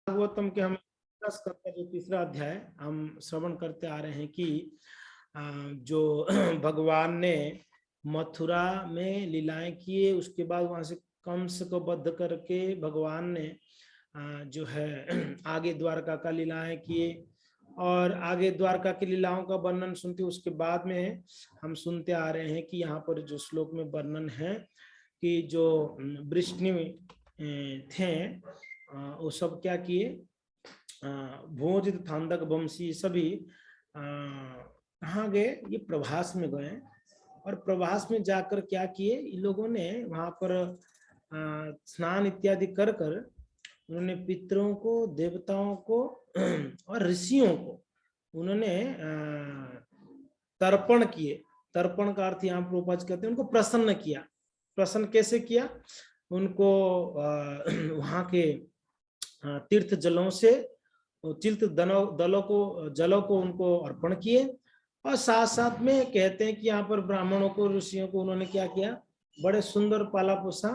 भागवतम के हम करते जो तीसरा अध्याय हम श्रवण करते आ रहे हैं कि जो भगवान ने मथुरा में लीलाएं किए, उसके बाद वहां से कंस को बद्ध करके भगवान ने जो है आगे द्वारका का लीलाएं किए। और आगे द्वारका की लीलाओं का वर्णन सुनते उसके बाद में हम सुनते आ रहे हैं कि यहाँ पर जो श्लोक में वर्णन है कि जो वृष्णि थे वो सब क्या किए, भोज थांदक वंशी सभी कहाँ गए, ये प्रभास में गए। और प्रभास में जाकर क्या किए, इन लोगों ने वहां पर स्नान इत्यादि कर कर उन्होंने पितरों को, देवताओं को और ऋषियों को उन्होंने तर्पण किए। तर्पण का अर्थ यहाँ प्रोपज कहते हैं, उनको प्रसन्न किया। प्रसन्न कैसे किया, उनको वहां के तीर्थ जलों से तीर्थ जलों को उनको अर्पण किए। और साथ साथ में कहते हैं कि यहाँ पर ब्राह्मणों को, ऋषियों को उन्होंने क्या किया, बड़े सुंदर पाला पोसा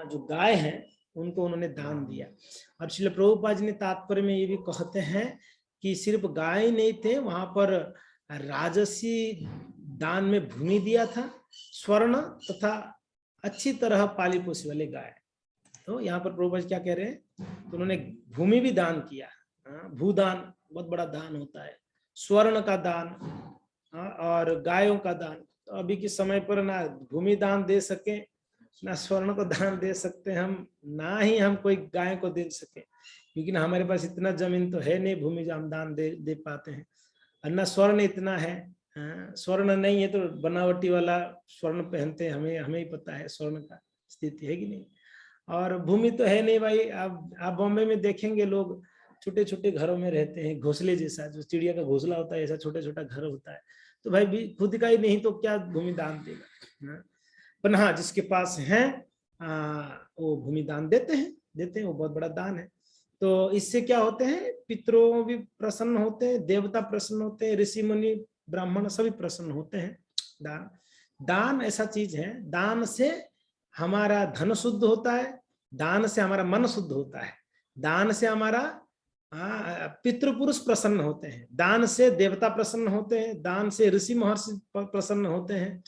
जो गाय है उनको उन्होंने दान दिया। और श्रील प्रभुपाद जी ने तात्पर्य में ये भी कहते हैं कि सिर्फ गाय नहीं थे, वहां पर राजसी दान में भूमि दिया था, स्वर्ण तथा अच्छी तरह पाली पोसी वाले गाय। तो यहाँ पर प्रभुपाद क्या कह रहे हैं, तो उन्होंने भूमि भी दान किया। भूदान बहुत बड़ा दान होता है, स्वर्ण का दान और गायों का दान। तो अभी के समय पर ना भूमि दान दे सके, ना स्वर्ण को दान दे सकते हम, ना ही हम कोई गाय को दे सके, क्योंकि ना हमारे पास इतना जमीन तो है नहीं भूमि हम दान दे पाते हैं, और ना स्वर्ण इतना है। स्वर्ण नहीं है तो बनावटी वाला स्वर्ण पहनते हैं, हमें ही पता है स्वर्ण का स्थिति है कि नहीं। और भूमि तो है नहीं भाई। आप बॉम्बे में देखेंगे लोग छोटे छोटे घरों में रहते हैं, घोंसले जैसा, जो चिड़िया का घोंसला होता है ऐसा छोटा छोटा घर होता है। तो भाई भी खुद का ही नहीं तो क्या भूमि दान देगा। पर हाँ, जिसके पास है वो भूमि दान देते हैं, वो बहुत बड़ा दान है। तो इससे क्या होते हैं, पितरों भी प्रसन्न होते हैं, देवता प्रसन्न होते हैं, ऋषि मुनि ब्राह्मण सभी प्रसन्न होते हैं। दान ऐसा चीज है, दान से हमारा धन शुद्ध होता है, दान से हमारा मन शुद्ध होता है, दान से हमारा पितृपुरुष प्रसन्न होते हैं, दान से देवता प्रसन्न होते हैं, दान से ऋषि महर्षि प्रसन्न होते हैं।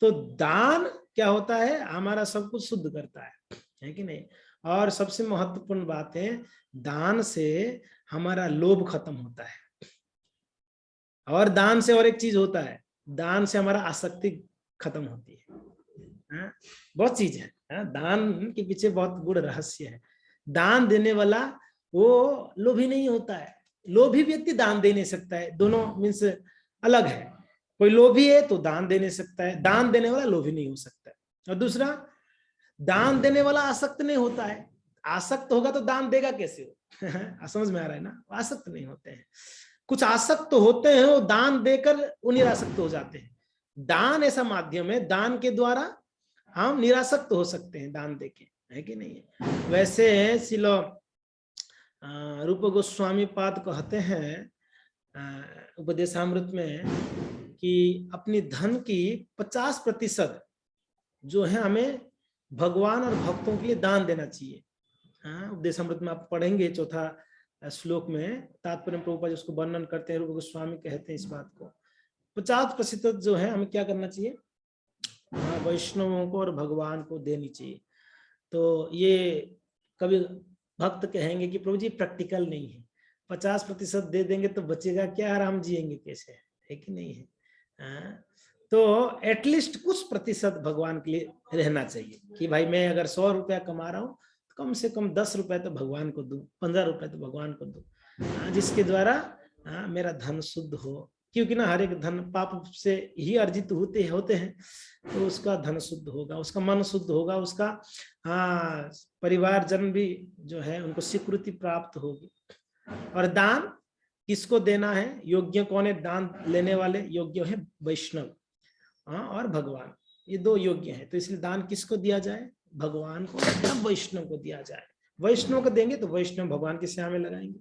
तो दान क्या होता है, हमारा सब कुछ शुद्ध करता है कि नहीं। और सबसे महत्वपूर्ण बात है, दान से हमारा लोभ खत्म होता है। और दान से और एक चीज होता है, दान से हमारा आसक्ति खत्म होती है। बहुत चीज है, दान के पीछे बहुत गूढ़ रहस्य है। दान देने वाला वो लोभी नहीं होता है, लोभी व्यक्ति दान दे नहीं सकता है, दोनों मीन्स अलग है। कोई लोभी है तो दान दे नहीं सकता है, दान देने वाला लोभी नहीं हो सकता है। और दूसरा, दान देने वाला आसक्त नहीं होता है, आसक्त होगा तो दान देगा कैसे हो समझ में आ रहा है ना, आसक्त नहीं होते हैं। कुछ आसक्त तो होते हैं, वो दान देकर वो निरासक्त हो जाते हैं। दान ऐसा माध्यम है, दान के द्वारा हम निरासक्त हो सकते हैं, दान देके, है कि नहीं है। वैसे शिलो रूप गोस्वामी पाद कहते हैं उपदेशामृत में कि अपनी धन की 50% जो है हमें भगवान और भक्तों के लिए दान देना चाहिए। उपदेशामृत में आप पढ़ेंगे चौथा श्लोक में, तात्पर्य प्रभुपाद उसको वर्णन करते हैं, रूप गोस्वामी कहते हैं इस बात को, 50% जो है हमें क्या करना चाहिए, वैष्णवों को और भगवान को देनी चाहिए। तो ये कभी भक्त कहेंगे कि प्रभु जी प्रैक्टिकल नहीं है, 50% दे देंगे तो बचेगा क्या, आराम जिएंगे कैसे, है कि नहीं है। तो एटलीस्ट कुछ प्रतिशत भगवान के लिए रहना चाहिए कि भाई मैं अगर 100 रुपया कमा रहा हूँ तो कम से कम 10 रुपए तो भगवान को दूं, 15 रुपए तो भगवान को दूं, जिसके द्वारा मेरा धन शुद्ध हो। क्योंकि ना हर एक धन पाप से ही अर्जित होते हैं, तो उसका धन शुद्ध होगा, उसका मन शुद्ध होगा, उसका परिवारजन भी जो है उनको स्वीकृति प्राप्त होगी। और दान किसको देना है, योग्य कौन है, दान लेने वाले योग्य है वैष्णव और भगवान, ये दो योग्य है। तो इसलिए दान किसको दिया जाए, भगवान को या वैष्णव को दिया जाए। वैष्णव को देंगे तो वैष्णव भगवान की सेवा में लगाएंगे,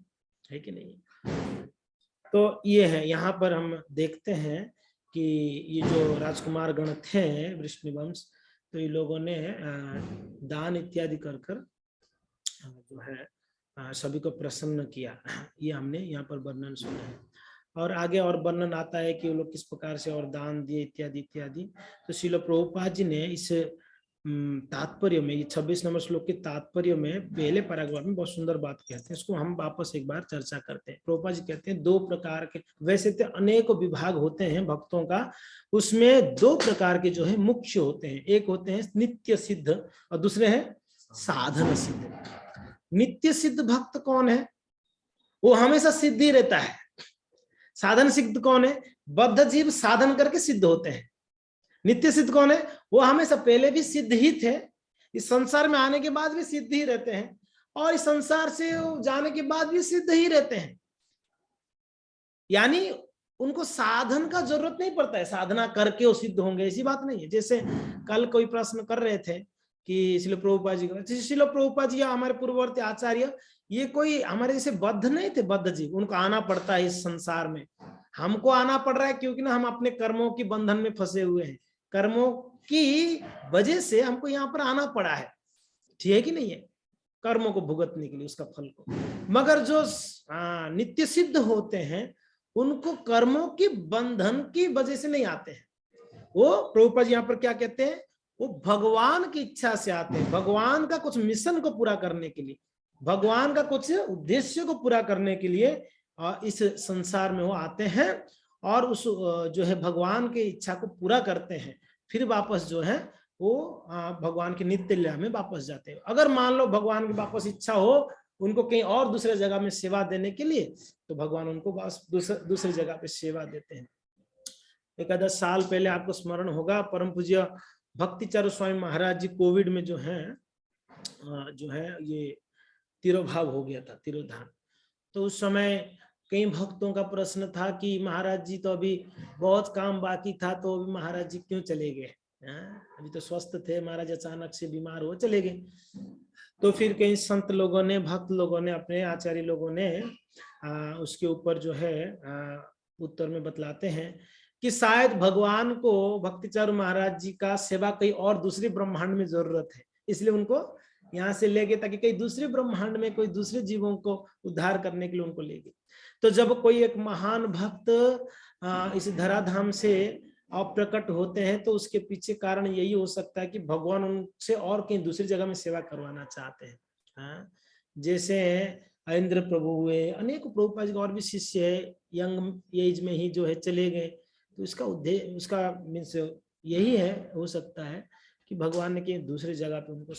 है कि नहीं। तो ये है, यहाँ पर हम देखते हैं कि ये जो राजकुमार गण थे वृष्णिवंश, तो ये लोगों ने दान इत्यादि कर जो है सभी को प्रसन्न किया, ये हमने यहाँ पर वर्णन सुना है। और आगे और वर्णन आता है कि वो लोग किस प्रकार से और दान दिए इत्यादि इत्यादि। तो श्रील प्रभुपाद जी ने इस तात्पर्य में, ये 26 नंबर श्लोक के तात्पर्य में पहले पैराग्राफ में बहुत सुंदर बात कहते हैं, इसको हम वापस एक बार चर्चा करते हैं। प्रभुपाद जी कहते हैं 2 प्रकार के, वैसे तो अनेक विभाग होते हैं भक्तों का, उसमें 2 प्रकार के जो है मुख्य होते हैं। एक होते हैं नित्य सिद्ध और दूसरे हैं साधन सिद्ध। नित्य सिद्ध भक्त कौन है? वो हमेशा सिद्ध ही रहता है। साधन सिद्ध कौन है? बद्ध जीव साधन करके सिद्ध होते हैं। नित्य सिद्ध कौन है? वो हमेशा पहले भी सिद्ध ही थे, इस संसार में आने के बाद भी सिद्ध ही रहते हैं, और इस संसार से जाने के बाद भी सिद्ध ही रहते हैं। यानी उनको साधन का जरूरत नहीं पड़ता है, साधना करके वो सिद्ध होंगे ऐसी बात नहीं है। जैसे कल कोई प्रश्न कर रहे थे कि श्रील प्रभुपाद जी, श्रील प्रभुपाद जी या हमारे पूर्ववर्ती आचार्य, ये कोई हमारे जैसे बद्ध नहीं थे, बद्ध जीव, उनको आना पड़ता है इस संसार में। हमको आना पड़ रहा है क्योंकि ना हम अपने कर्मों की बंधन में फंसे हुए हैं, कर्मों की वजह से हमको यहाँ पर आना पड़ा है, ठीक है कि नहीं है, कर्मों को भुगतने के लिए, उसका फल को। मगर जो नित्य सिद्ध होते हैं उनको कर्मों की बंधन की वजह से नहीं आते हैं। वो प्रभुपाद जी यहाँ पर क्या कहते हैं, वो भगवान की इच्छा से आते हैं, भगवान का कुछ मिशन को पूरा करने के लिए, भगवान का कुछ उद्देश्य को पूरा करने के लिए इस संसार में वो आते हैं, और उस जो है भगवान की इच्छा को पूरा करते हैं, फिर वापस जो है वो भगवान की नित्य लीला में वापस जाते हैं। अगर मान लो भगवान की वापस इच्छा हो उनको कहीं और दूसरे जगह में सेवा देने के लिए, तो भगवान उनको बस दूसरी जगह पे सेवा देते हैं। एक आधा साल पहले आपको स्मरण होगा, परम पूज्य भक्तिचारू स्वामी महाराज जी कोविड में जो है ये तिरोभाव हो गया था, तिरोधान। तो उस समय कई भक्तों का प्रश्न था कि महाराज जी तो अभी बहुत काम बाकी था, तो अभी महाराज जी क्यों चले गए, अभी तो स्वस्थ थे महाराज, अचानक से बीमार हो चले गए। तो फिर कई संत लोगों ने, भक्त लोगों ने, अपने आचार्य लोगों ने उसके ऊपर जो है उत्तर में बतलाते हैं कि शायद भगवान को भक्तिचारू महाराज जी का सेवा कहीं और दूसरे ब्रह्मांड में जरूरत है, इसलिए उनको यहाँ से ले गए, ताकि कहीं दूसरे ब्रह्मांड में कोई दूसरे जीवों को उद्धार करने के लिए उनको ले गए। तो जब कोई एक महान भक्त इस धराधाम से अप्रकट होते हैं, तो उसके पीछे कारण यही हो सकता है कि भगवान उनसे और कहीं दूसरी जगह में सेवा करवाना चाहते हैं। जैसे इंद्र प्रभु हुए, अनेक प्रभुपाद जी और भी शिष्य है, यंग एज में ही जो है चले गए। तो इसका उद्देश्य, उसका मीन्स यही है, हो सकता है कि भगवान ने कहीं दूसरी जगह पे उनको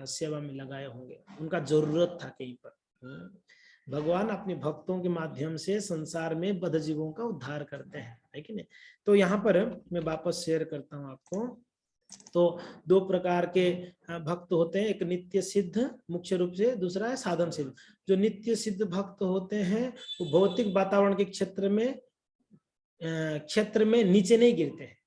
सेवा में लगाए होंगे, उनका जरूरत था कहीं पर। भगवान अपने भक्तों के माध्यम से संसार में बद्ध जीवों का उद्धार करते हैं, है कि नहीं। तो यहाँ पर मैं वापस शेयर करता हूँ आपको। तो 2 प्रकार के भक्त होते हैं, एक नित्य सिद्ध मुख्य रूप से, दूसरा है साधन सिद्ध। जो नित्य सिद्ध भक्त होते हैं वो भौतिक वातावरण के क्षेत्र में नीचे नहीं गिरते हैं,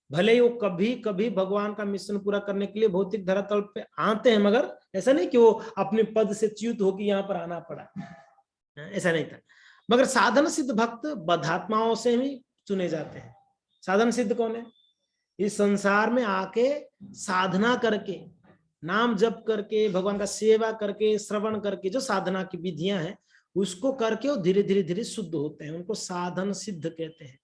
भले ही वो कभी कभी भगवान का मिशन पूरा करने के लिए भौतिक धरातल पे आते हैं, मगर ऐसा नहीं कि वो अपने पद से च्युत होकर यहाँ पर आना पड़ा, ऐसा नहीं था। मगर साधन सिद्ध भक्त बद्धात्माओं से ही चुने जाते हैं। साधन सिद्ध कौन है? इस संसार में आके साधना करके, नाम जप करके, भगवान का सेवा करके, श्रवण करके, जो साधना की विधियां हैं उसको करके वो धीरे धीरे धीरे शुद्ध होते हैं, उनको साधन सिद्ध कहते हैं।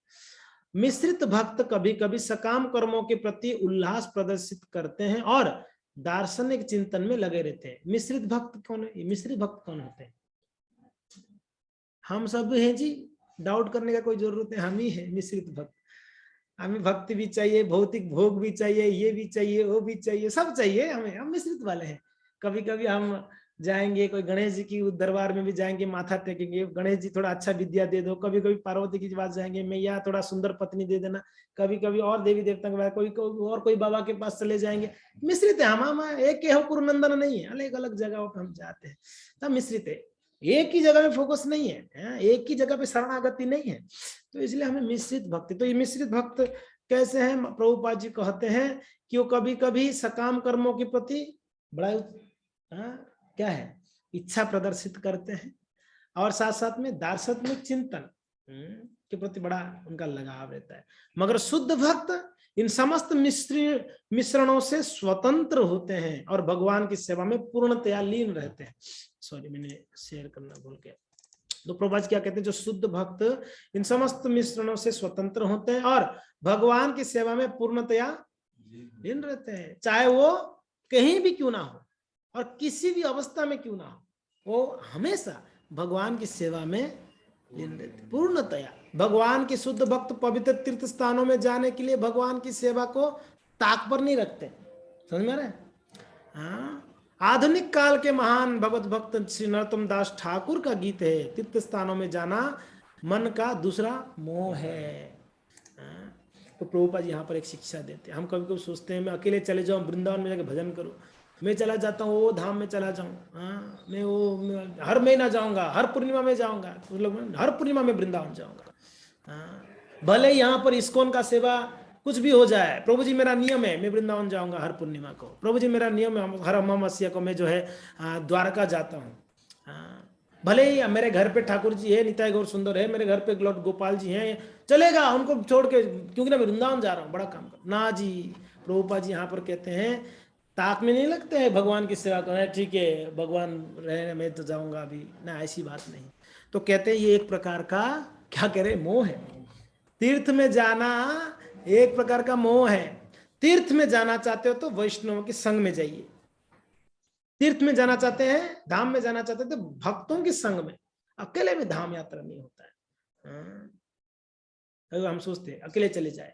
मिश्रित भक्त कभी कभी सकाम कर्मों के प्रति उल्लास प्रदर्शित करते हैं और दार्शनिक चिंतन में लगे रहते हैं। मिश्रित भक्त कौन है? मिश्रित भक्त कौन होते हैं? हम सब हैं जी, डाउट करने का कोई जरूरत नहीं, हम ही है मिश्रित भक्त। हमें भक्ति भी चाहिए, भौतिक भोग भी चाहिए, ये भी चाहिए, वो भी चाहिए, सब चाहिए हमें, हम मिश्रित वाले हैं। कभी कभी हम जाएंगे कोई गणेश जी की दरबार में भी जाएंगे, माथा टेकेंगे, गणेश जी थोड़ा अच्छा विद्या दे दो। कभी कभी पार्वती की पास जाएंगे, मैया थोड़ा सुंदर पत्नी दे देना। कभी कभी और देवी देवता के पास, कोई बाबा के पास चले जाएंगे। मिश्रित है हम एक हो, कुरुनंदन नहीं है, अलग अलग जगहों पर हम जाते हैं, तब मिश्रित है। एक ही जगह में फोकस नहीं है, एक ही जगह पे शरणागति नहीं है, तो इसलिए हमें मिश्रित भक्ति। तो ये मिश्रित भक्त कैसे हैं? प्रभुपाद जी कहते हैं कि वो कभी कभी सकाम कर्मों के प्रति बड़ा क्या है, इच्छा प्रदर्शित करते हैं, और साथ साथ में दार्शनिक चिंतन के प्रति बड़ा उनका लगाव रहता है। मगर शुद्ध भक्त इन समस्त मिश्रणों से स्वतंत्र होते हैं और भगवान की सेवा में पूर्णतया लीन रहते हैं। सॉरी मैंने शेयर करना भूल गया। तो प्रभुपाद क्या कहते हैं, जो शुद्ध भक्त इन समस्त मिश्रणों से स्वतंत्र होते हैं और भगवान की सेवा में पूर्णतया लीन रहते हैं, चाहे वो कहीं भी क्यों ना हो और किसी भी अवस्था में क्यों ना हो, वो हमेशा भगवान की सेवा में लीन रहते पूर्णतया। भगवान के शुद्ध भक्त पवित्र तीर्थ स्थानों में जाने के लिए भगवान की सेवा को ताक पर नहीं रखते, समझ में आ रहा है। हाँ, आधुनिक काल के महान भगवत भक्त श्री नरोत्तम दास ठाकुर का गीत है, तीर्थ स्थानों में जाना मन का दूसरा मोह है। तो प्रभुपाद यहाँ पर एक शिक्षा देते हैं। हम कभी कभी सोचते हैं मैं अकेले चले जाऊं वृंदावन में जाके भजन करूं, मैं चला जाता हूँ वो धाम में चला जाऊं, हाँ मैं हर महीना जाऊंगा, हर पूर्णिमा में जाऊंगा, मतलब हर पूर्णिमा में वृंदावन जाऊंगा, हाँ भले यहाँ पर इस्कॉन का सेवा कुछ भी हो जाए, प्रभु जी मेरा नियम है मैं वृंदावन जाऊंगा हर पूर्णिमा को, प्रभु जी मेरा नियम है हर अमावस्या को मैं जो है द्वारका जाता हूँ, भले ही मेरे घर पे ठाकुर जी है, निताई गौर सुंदर है, मेरे घर पे लॉर्ड गोपाल जी हैं, चलेगा उनको छोड़ के, क्योंकि ना मैं वृंदावन जा रहा हूँ बड़ा काम कर। ना जी, प्रभुपाद जी यहाँ पर कहते हैं ताक में नहीं लगते हैं भगवान की सेवा करना, ठीक है भगवान रहे मैं तो जाऊंगा अभी ना, ऐसी बात नहीं। तो कहते हैं ये एक प्रकार का क्या कह रहे मोह है, तीर्थ में जाना एक प्रकार का मोह है। तीर्थ में जाना चाहते हो तो वैष्णव के संग में जाइए, तीर्थ में जाना चाहते हैं, धाम में जाना चाहते हैं तो भक्तों के संग में, अकेले में धाम यात्रा नहीं होता है। हम सोचते हैं अकेले चले जाए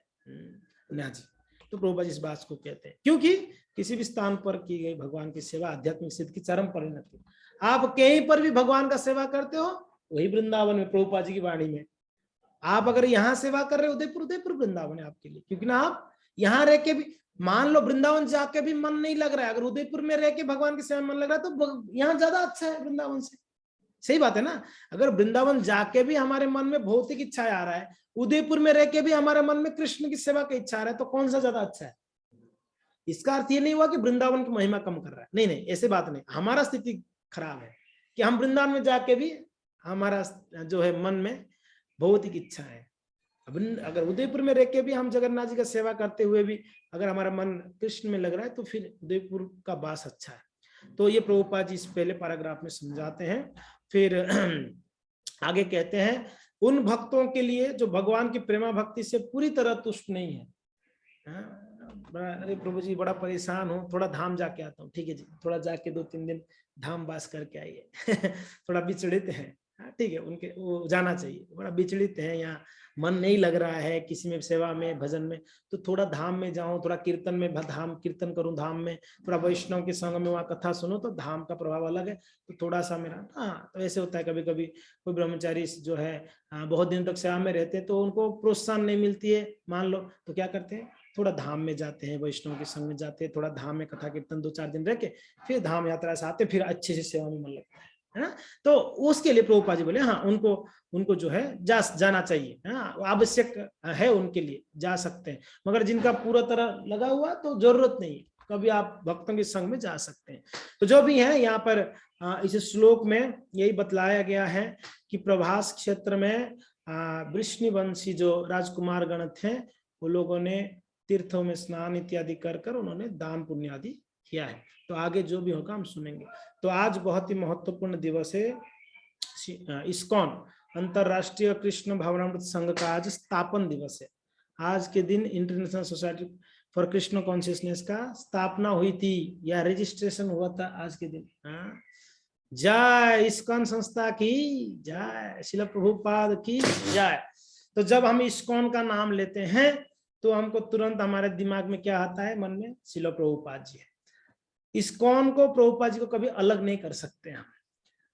ना जी। तो प्रभुपाद इस बात को कहते हैं, क्योंकि किसी भी स्थान पर की गई भगवान की सेवा आध्यात्मिक सिद्ध की चरम परिणति। आप कहीं पर भी भगवान का सेवा करते हो, वही वृंदावन में, प्रभुपाद जी की वाणी में। आप अगर यहाँ सेवा कर रहे हो उदयपुर, उदयपुर वृंदावन है आपके लिए, क्योंकि ना आप यहाँ रह के भी, मान लो वृंदावन जाके भी मन नहीं लग रहा है, अगर उदयपुर में रह के भगवान की सेवा में मन लग रहा है तो यहाँ ज्यादा अच्छा है वृंदावन से, सही बात है ना। अगर वृंदावन जाके भी हमारे मन में भौतिक इच्छा आ रहा है, उदयपुर में रह के भी हमारे मन में कृष्ण की सेवा की इच्छा आ रहा है, तो कौन सा ज्यादा अच्छा है। इसका अर्थ ये नहीं हुआ कि वृंदावन की महिमा कम कर रहा है, नहीं नहीं ऐसे बात नहीं, हमारा स्थिति खराब है कि हम वृंदावन में जाके भी हमारा जो है मन में भौतिक इच्छा है। अगर उदयपुर में रह के भी हम जगन्नाथ जी का सेवा करते हुए भी अगर हमारा मन कृष्ण में लग रहा है तो फिर उदयपुर का वास अच्छा है। तो ये प्रभुपाद जी इस पहले पैराग्राफ में समझाते हैं। फिर आगे कहते हैं उन भक्तों के लिए जो भगवान की प्रेमा भक्ति से पूरी तरह तुष्ट नहीं है। अरे प्रभु जी बड़ा परेशान हूँ, थोड़ा धाम जाके आता हूँ, ठीक है जी, थोड़ा जाके 2-3 दिन धाम वास करके आइए थोड़ा विचलित है, ठीक है, उनके वो जाना चाहिए, बड़ा विचलित है, यहाँ मन नहीं लग रहा है किसी में सेवा में भजन में, तो थोड़ा धाम में जाऊं, थोड़ा कीर्तन में धाम कीर्तन करूं, धाम में थोड़ा वैष्णव के संग में वहाँ कथा सुनो तो धाम का प्रभाव अलग है। तो थोड़ा सा मेरा तो ऐसे होता है कभी कभी कोई ब्रह्मचारी जो है बहुत दिन तक सेवा में रहते हैं तो उनको प्रोत्साहन नहीं मिलती है मान लो, तो क्या करते हैं थोड़ा धाम में जाते हैं, वैष्णव के संग में जाते हैं, थोड़ा धाम में कथा कीर्तन 2-4 दिन रह के फिर धाम यात्रा से आते, फिर अच्छे से सेवा में मन लगता है ना। तो उसके लिए प्रभुपाद जी बोले हाँ उनको जो है जाना चाहिए, आवश्यक है उनके लिए, जा सकते हैं, मगर जिनका पूरा तरह लगा हुआ तो जरूरत नहीं है, कभी आप भक्तों के संग में जा सकते हैं। तो जो भी है यहाँ पर इस श्लोक में यही बतलाया गया है कि प्रभास क्षेत्र में वृष्णिवंशी जो राजकुमार गण थे वो लोगों ने तीर्थों में स्नान इत्यादि कर उन्होंने दान पुण्य आदि किया है। तो आगे जो भी होगा हम सुनेंगे। तो आज बहुत ही महत्वपूर्ण दिवस है, इस्कॉन अंतरराष्ट्रीय कृष्ण भावनामृत संघ का आज स्थापन दिवस है। आज के दिन international society for Krishna consciousness का स्थापना हुई थी या रजिस्ट्रेशन हुआ था आज के दिन। जय इस्कॉन संस्था की जय, श्रील प्रभुपाद की जय। तो जब हम इस्कॉन का नाम लेते हैं तो हमको तुरंत हमारे दिमाग में क्या आता है, मन में श्रील प्रभुपाद जी है। इस्कॉन को प्रभुपाद जी को कभी अलग नहीं कर सकते हम।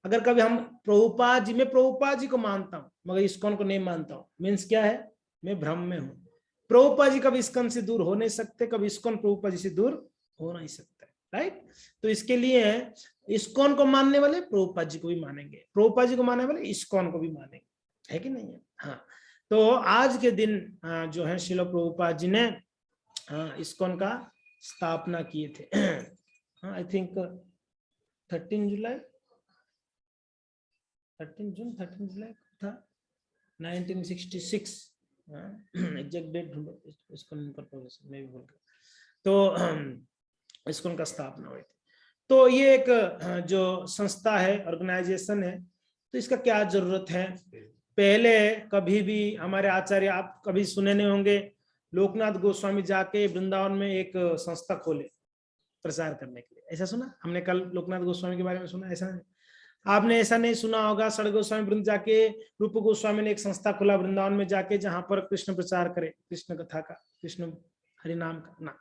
अगर कभी हम प्रभुपाद जी, मैं प्रभुपाद जी को मानता हूं मगर इस्कॉन को नहीं मानता हूं, मीन्स क्या है, मैं भ्रम में हूं। प्रभुपाद जी कभी इस्कॉन से दूर हो नहीं सकते, कभी इस्कॉन प्रभुपाद जी से दूर हो नहीं सकता, राइट। तो इसके लिए इस्कॉन को मानने वाले प्रभुपाद जी को भी मानेंगे, प्रभुपाद जी को मानने वाले इस्कॉन को भी मानेंगे, है कि नहीं है। हाँ, तो आज के दिन जो है श्रील प्रभुपाद जी ने इस्कॉन का स्थापना किए थे। आई थिंक 13 जुलाई था 1966, एग्जैक्ट डेट ढूंढो इसको, मैं भी भूल गया। तो इस्कॉन का स्थापना हुई थी। तो ये एक जो संस्था है, ऑर्गेनाइजेशन है, तो इसका क्या जरूरत है। पहले कभी भी हमारे आचार्य, आप कभी सुने नहीं होंगे, लोकनाथ गोस्वामी जाके वृंदावन में एक संस्था खोले प्रचार करने के लिए, ऐसा सुना हमने? कल लोकनाथ गोस्वामी के बारे में सुना, ऐसा नहीं? आपने ऐसा नहीं सुना होगा षड गोस्वामी वृंद जाके रूप गोस्वामी ने एक संस्था खोला वृंदावन में जाके, जहां पर कृष्ण प्रचार करे, कृष्ण कथा का, कृष्ण हरि नाम का।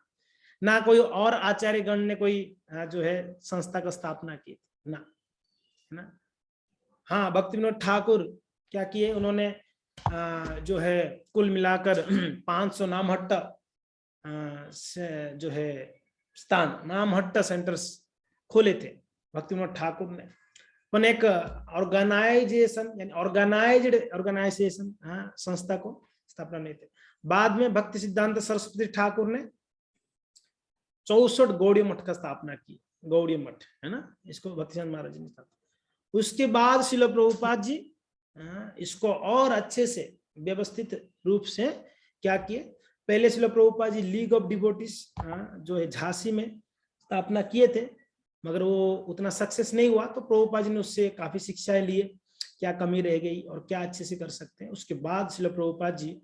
ना कोई और आचार्य गण ने कोई जो है संस्था का स्थापना की ना, है ना। हाँ, भक्ति विनोद ठाकुर क्या किए, उन्होंने जो है कुल मिलाकर 500 नामहट्टा जो है स्थान, नामहट्टा सेंटर्स खोले थे भक्ति विनोद ठाकुर ने। पण एक ऑर्गेनाइजेशन, यानी ऑर्गेनाइजेशन संस्था को स्थापना नहीं थे। बाद में भक्ति सिद्धांत सरस्वती ठाकुर ने 64 गौड़ीय मठ का स्थापना की, गौड़ीय मठ, है ना, इसको भक्ति सिद्धांत महाराज जी ने स्थापना। उसके बाद श्रील प्रभुपाद जी इसको और अच्छे से व्यवस्थित रूप से क्या किए। पहले Srila Prabhupada ji league of devotees जो है झांसी में स्थापना किए थे, मगर वो उतना सक्सेस नहीं हुआ, तो प्रभुपाद जी ने उससे काफी शिक्षाएं लिए, क्या कमी रह गई और क्या अच्छे से कर सकते हैं। उसके बाद श्रील प्रभुपाद जी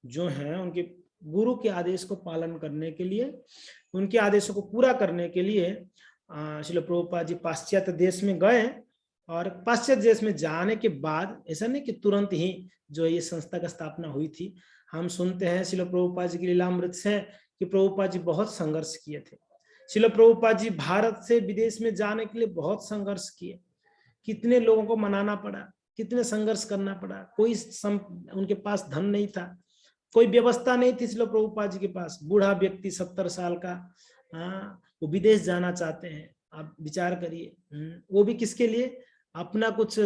जो है उनके गुरु के आदेश को पालन करने के लिए, उनके आदेशों को पूरा करने के लिए श्रील प्रभुपाद जी पाश्चात्य देश में गए। और पाश्चात्य देश में जाने के बाद ऐसा नहीं कि तुरंत ही जो ये संस्था का स्थापना हुई थी। हम सुनते हैं श्रील प्रभुपाद जी की लीलामृत से कि प्रभुपाद जी बहुत संघर्ष किए थे। श्रील प्रभुपाद जी भारत से विदेश में जाने के लिए बहुत संघर्ष किए, कितने लोगों को मनाना पड़ा, कितने संघर्ष करना पड़ा। कोई उनके पास धन नहीं था, कोई व्यवस्था नहीं थी श्रील प्रभुपाद जी के पास। बूढ़ा व्यक्ति 70 साल का, वो विदेश जाना चाहते हैं, आप विचार करिए। वो भी किसके लिए? अपना कुछ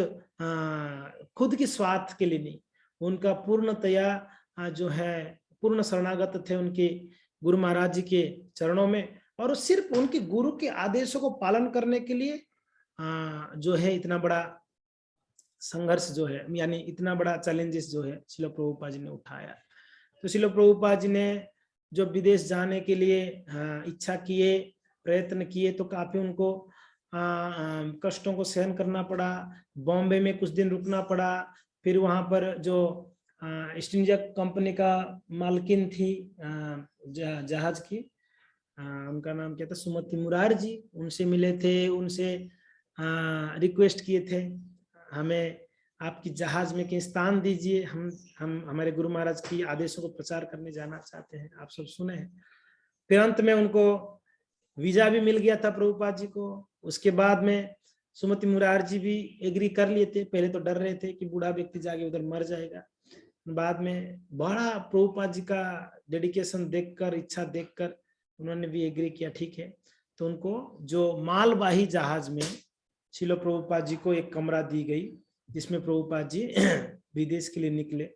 खुद की स्वार्थ के लिए नहीं, उनका पूर्णतया जो है पूर्ण शरणागत थे उनके गुरु महाराज जी के चरणों में, और सिर्फ उनके गुरु के आदेशों को पालन करने के लिए जो है इतना बड़ा संघर्ष जो है, यानी इतना बड़ा चैलेंजेस जो है श्रील प्रभुपाद जी ने उठाया। तो श्रील प्रभुपाद जी ने जब विदेश जाने के लिए इच्छा किए, प्रयत्न किए, तो काफी उनको कष्टों को सहन करना पड़ा। बॉम्बे में कुछ दिन रुकना पड़ा। फिर वहां पर जो ईस्ट इंडिया कंपनी का मालकिन थी जहाज की, उनका नाम क्या था, सुमति मुरार जी, उनसे मिले थे, उनसे रिक्वेस्ट किए थे, हमें आपकी जहाज में कहीं स्थान दीजिए, हम हमारे गुरु महाराज की आदेशों को प्रचार करने जाना चाहते हैं, आप सब सुने हैं। फिर अंत में उनको वीजा भी मिल गया था प्रभुपाद जी को। उसके बाद में सुमति मुरार जी भी एग्री कर लिए थे। पहले तो डर रहे थे कि बूढ़ा व्यक्ति जाके उधर मर जाएगा। बाद में बड़ा प्रभुपाद जी का डेडिकेशन देखकर, इच्छा देखकर उन्होंने भी एग्री किया, ठीक है। तो उनको जो मालवाही जहाज में श्रील प्रभुपाद जी को एक कमरा दी गई, जिसमें प्रभुपाद जी विदेश के लिए निकले।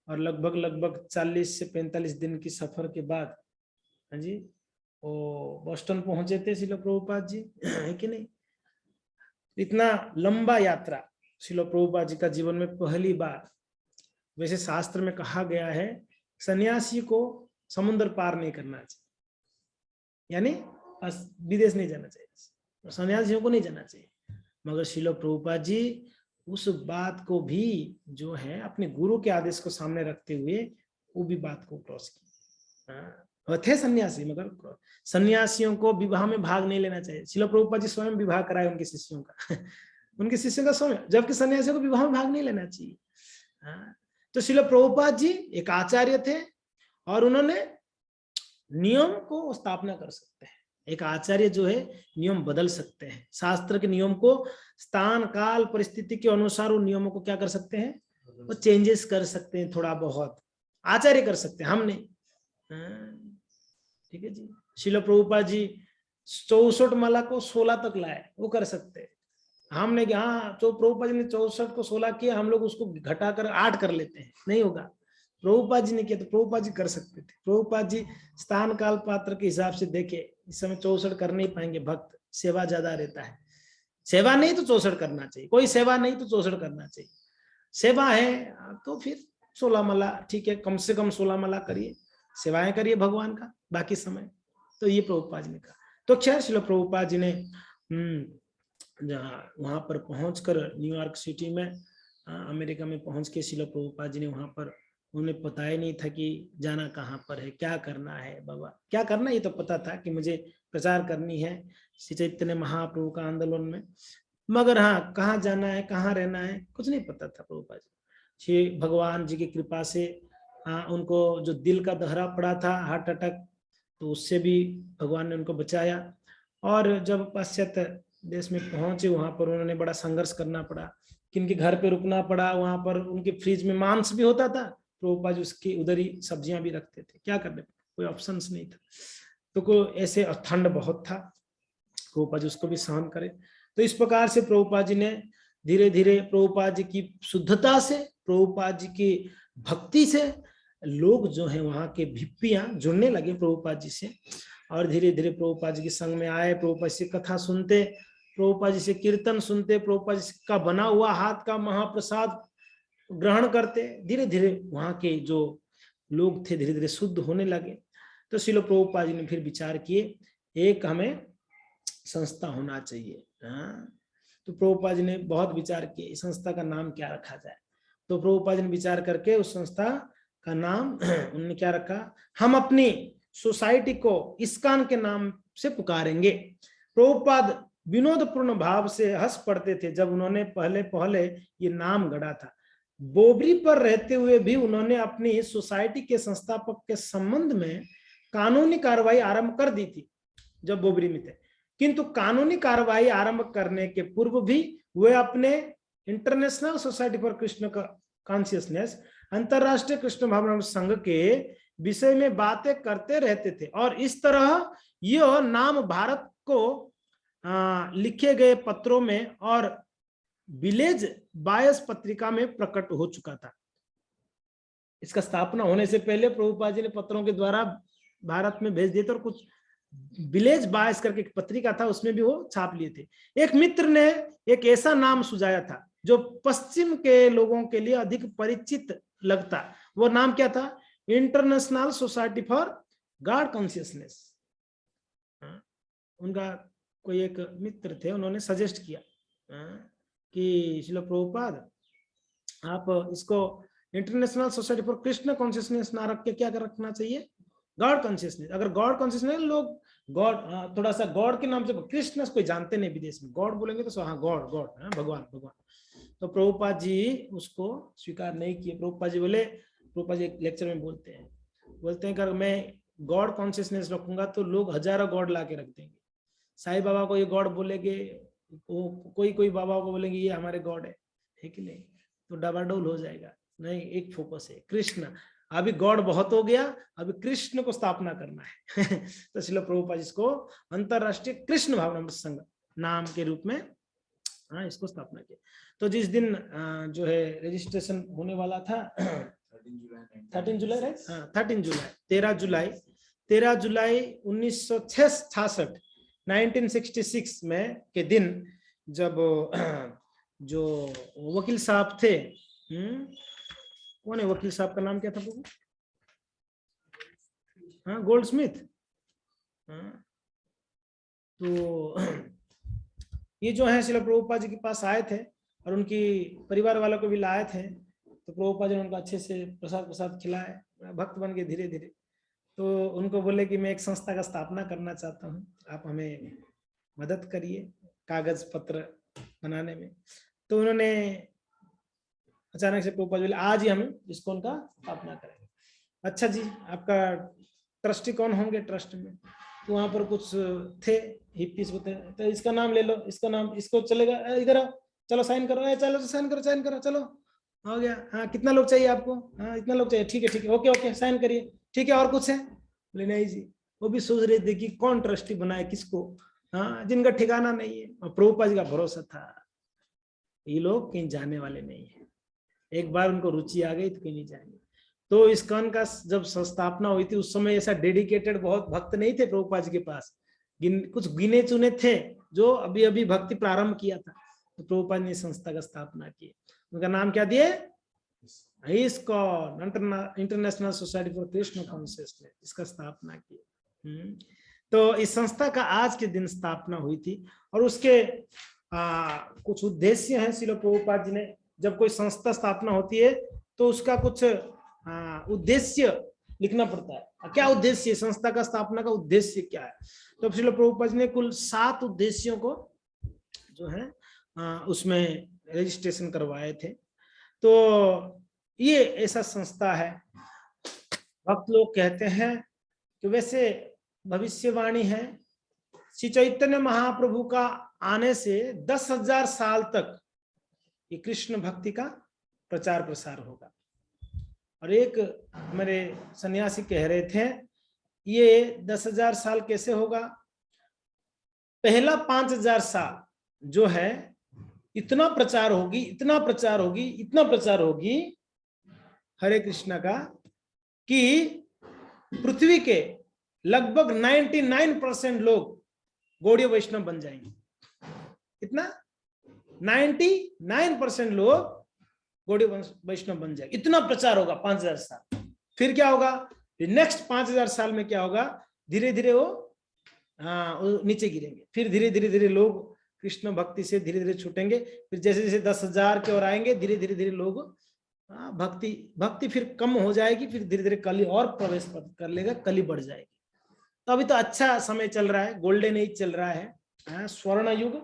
और लगभग 40 से 45 दिन की सफर के बाद, हाँ जी, वो बोस्टन पहुंचे थे श्रील प्रभुपाद जी, है कि नहीं। इतना लंबा यात्रा श्रील प्रभुपाद जी का जीवन में पहली बार। वैसे शास्त्र में कहा गया है सन्यासी को समुद्र पार नहीं करना चाहिए, यानी विदेश नहीं जाना चाहिए, सन्यासियों को नहीं जाना चाहिए। मगर श्रील प्रभुपाद जी उस बात को भी जो है अपने गुरु के आदेश को सामने रखते हुए वो भी बात को क्रॉस की। थे सन्यासी, मगर सन्यासियों को विवाह में भाग नहीं लेना चाहिए। श्रील प्रभुपाद जी स्वयं विवाह कराए उनके शिष्यों का उनके शिष्यों का स्वयं, जबकि सन्यासियों को विवाह में भाग नहीं लेना चाहिए। तो श्रील प्रभुपाद जी एक आचार्य थे और उन्होंने नियम को स्थापना कर सकते हैं। एक आचार्य जो है नियम बदल सकते हैं, शास्त्र के नियम को स्थान काल परिस्थिति के अनुसार उन नियमों को क्या कर सकते हैं, वो चेंजेस कर सकते हैं, थोड़ा बहुत आचार्य कर सकते हैं, हम नहीं। ठीक है जी। श्रील प्रभुपाद जी 64 माला को 16 तक लाए, वो कर सकते हैं। हमने कि हाँ, तो प्रभुपाद जी ने 64 को 16 किया, हम लोग उसको घटाकर 8 कर लेते हैं, नहीं होगा। प्रभुपाद जी ने किया तो प्रभुपाद जी कर सकते थे। प्रभुपाद जी स्थान काल पात्र के हिसाब से देखे, इस समय 64 कर नहीं पाएंगे, भक्त सेवा ज्यादा रहता है। सेवा नहीं तो 64 करना चाहिए, कोई सेवा नहीं तो 64 करना चाहिए। सेवा है तो फिर 16 माला ठीक है, कम से कम 16 माला करिए, सेवाएं करिए भगवान का बाकी समय। तो ये प्रभुपाद जी ने कहा। तो खैर श्रील प्रभुपाद जी ने जहाँ वहां पर पहुंचकर न्यूयॉर्क सिटी में अमेरिका में पहुंच के श्रील प्रभुपाद जी ने वहां पर, उन्हें पता ही नहीं था कि जाना कहाँ पर है, क्या करना है। बाबा क्या करना, ये तो पता था कि मुझे प्रचार करनी है श्री चैतन्य महाप्रभु का आंदोलन में, मगर हाँ कहाँ जाना है, कहाँ रहना है, कुछ नहीं पता था प्रभुपाद जी। श्री भगवान जी की कृपा से उनको जो दिल का दहरा पड़ा था, हार्ट अटैक, तो उससे भी भगवान ने उनको बचाया। और जब पाश्चात्य देश में पहुंचे, वहां पर उन्होंने बड़ा संघर्ष करना पड़ा, किनके घर पे रुकना पड़ा, वहां पर उनके फ्रिज में मांस भी होता था, प्रभुपाद जी उसकी उधर ही सब्जियां भी रखते थे, क्या करने, कोई ऑप्शंस नहीं था। तो कोई ऐसे ठंड बहुत था, प्रभुपाद जी उसको भी सहन करे। तो इस प्रकार से प्रभुपाद जी ने धीरे धीरे प्रभुपाद जी की शुद्धता से, प्रभुपाद जी की भक्ति से लोग जो है वहां के भिप्पियां जुड़ने लगे प्रभुपाद जी से, और धीरे धीरे प्रभुपाद जी के संग में आए, प्रभुपाद जी कथा सुनते, प्रभुपाद जी से कीर्तन सुनते, प्रभुपाद जी का बना हुआ हाथ का महाप्रसाद ग्रहण करते। धीरे धीरे वहां के जो लोग थे धीरे धीरे शुद्ध होने लगे। तो श्रील प्रभुपाद जी ने फिर विचार किए, एक हमें संस्था होना चाहिए। तो प्रभुपाद जी ने बहुत विचार किए, इस संस्था का नाम क्या रखा जाए। तो प्रभुपाद जी ने विचार करके उस संस्था का नाम उन्होंने क्या रखा, हम अपनी सोसाइटी को इस्कॉन के नाम से पुकारेंगे। प्रभुपाद विनोदपूर्ण भाव से हंस पड़ते थे जब उन्होंने पहले ये नाम गढ़ा था। बोबरी पर रहते हुए भी उन्होंने अपनी सोसाइटी के संस्थापक के संबंध में कानूनी कार्रवाई आरंभ कर दी थी जब बोबरी में थे, किंतु कानूनी कार्रवाई आरंभ करने के पूर्व भी वे अपने international society for Krishna consciousness, अंतरराष्ट्रीय कृष्ण भावना संघ के विषय में बातें करते रहते थे, और इस तरह यह नाम भारत को लिखे गए पत्रों में और विलेज बायस पत्रिका में प्रकट हो चुका था। इसका स्थापना होने से पहले प्रभुपाद जी ने पत्रों के द्वारा भारत में भेज दिए थे, और कुछ विलेज बायस करके एक पत्रिका था, उसमें भी वो छाप लिए थे। एक मित्र ने एक ऐसा नाम सुझाया था जो पश्चिम के लोगों के लिए अधिक परिचित लगता, वो नाम क्या था, international society for God consciousness. उनका कोई एक मित्र थे, उन्होंने सजेस्ट किया कि श्रील प्रभुपाद आप इसको international society for Krishna consciousness ना रख के क्या कर रखना चाहिए, गॉड कॉन्शियसनेस। अगर गॉड कॉन्शियसनेस, लोग गॉड थोड़ा सा गॉड के नाम से, कृष्ण कोई जानते नहीं विदेश में, गॉड बोलेंगे तो हाँ गॉड गॉड, भगवान भगवान। तो प्रभुपाद जी उसको स्वीकार नहीं किए। प्रभुपाद जी बोले, प्रभुपाद जी लेक्चर में बोलते हैं कि अगर मैं गॉड कॉन्शियसनेस रखूंगा तो लोग हजारों गॉड ला के रख देंगे। साईं बाबा को ये गॉड बोलेंगे, कोई बाबा को बोलेंगे ये हमारे गॉड है कि नहीं, तो डबाडोल हो जाएगा। नहीं, एक फोकस है कृष्ण। अभी गॉड बहुत हो गया, अभी कृष्ण को स्थापना करना है। तो श्रील प्रभुपाद इसको अंतरराष्ट्रीय कृष्ण भावना संघ नाम के रूप में इसको स्थापना किया। तो जिस दिन जो है रजिस्ट्रेशन होने वाला था 13 जुलाई राइट, 13 जुलाई 1966 में के दिन, जब जो वकील साहब थे, कौन है वकील साहब का नाम क्या था प्रभु, गोल्डस्मिथ। तो ये जो है श्रील प्रभुपाद जी के पास आए थे और उनकी परिवार वालों को भी लाए थे। तो प्रभुपाद जी ने उनको अच्छे से प्रसाद खिलाए, भक्त बन गए धीरे धीरे। तो उनको बोले कि मैं एक संस्था का स्थापना करना चाहता हूँ, आप हमें मदद करिए कागज पत्र बनाने में। तो उन्होंने अचानक से प्रभुपाद बोले आज ही हम इसको उनका स्थापना करेंगे। अच्छा जी, आपका ट्रस्टी कौन होंगे ट्रस्ट में? तो वहां पर कुछ थे हिप्पीज होते, तो इसका नाम ले लो, इसका नाम, इसको चलेगा, इधर आओ, चलो साइन करो, चलो साइन करो, चलो हो गया। हाँ कितना लोग चाहिए आपको? हाँ इतना लोग चाहिए, ठीक है ओके साइन करिए, ठीक है और कुछ है? बोले नहीं जी। वो भी सोच रहे थे कि कौन ट्रस्टी बनाए किसको, हाँ जिनका ठिकाना नहीं है। और प्रभुपाद जी का भरोसा था ये लोग कहीं जाने वाले नहीं है, एक बार उनको रुचि आ गई तो कहीं नहीं जाएंगे। तो इस्कॉन का जब संस्थापना हुई थी उस समय ऐसा डेडिकेटेड बहुत भक्त नहीं थे प्रभुपाद जी के पास, कुछ गिने चुने थे जो अभी अभी भक्ति प्रारंभ किया था। तो प्रभुपाद ने संस्था का स्थापना की, उनका नाम क्या दिए, ISKCON international society for Krishna consciousness, इसका स्थापना की। तो इस संस्था का आज के दिन स्थापना हुई थी और उसके कुछ उद्देश्य हैं। श्रील प्रभुपाद जी ने, जब कोई संस्था स्थापना होती है तो उसका कुछ उद्देश्य लिखना पड़ता है। क्या उद्देश्य, संस्था का स्थापना का उद्देश्य क्या है? तो श्रील प्रभुपाद जी ने कुल 7 उद्देश्यों को जो है उसमें रजिस्ट्रेशन करवाए थे। तो ये ऐसा संस्था है। भक्त लोग कहते हैं कि वैसे भविष्यवाणी है, श्री चैतन्य महाप्रभु का आने से 10,000 साल तक ये कृष्ण भक्ति का प्रचार प्रसार होगा। और एक मेरे सन्यासी कह रहे थे, ये 10,000 साल कैसे होगा? पहला 5,000 साल जो है इतना प्रचार होगी, इतना प्रचार होगी, इतना प्रचार होगी हरे कृष्णा का कि पृथ्वी के लगभग 99% लोग गौड़ीय वैष्णव बन जाएंगे। कितना? 99% लोग गौड़ीय वैष्णव बन जाएंगे। इतना प्रचार होगा 5,000 साल। फिर क्या होगा? नेक्स्ट 5,000 साल में क्या होगा? धीरे धीरे वो नीचे गिरेंगे। फिर धीरे धीरे धीरे लोग कृष्ण भक्ति से धीरे धीरे छूटेंगे। फिर जैसे जैसे 10,000 की ओर आएंगे, धीरे धीरे धीरे लोग भक्ति फिर कम हो जाएगी। फिर धीरे धीरे कली और प्रवेश कर लेगा, कली बढ़ जाएगी। तो अभी तो अच्छा समय चल रहा है, गोल्डन एज चल रहा है, स्वर्ण युग,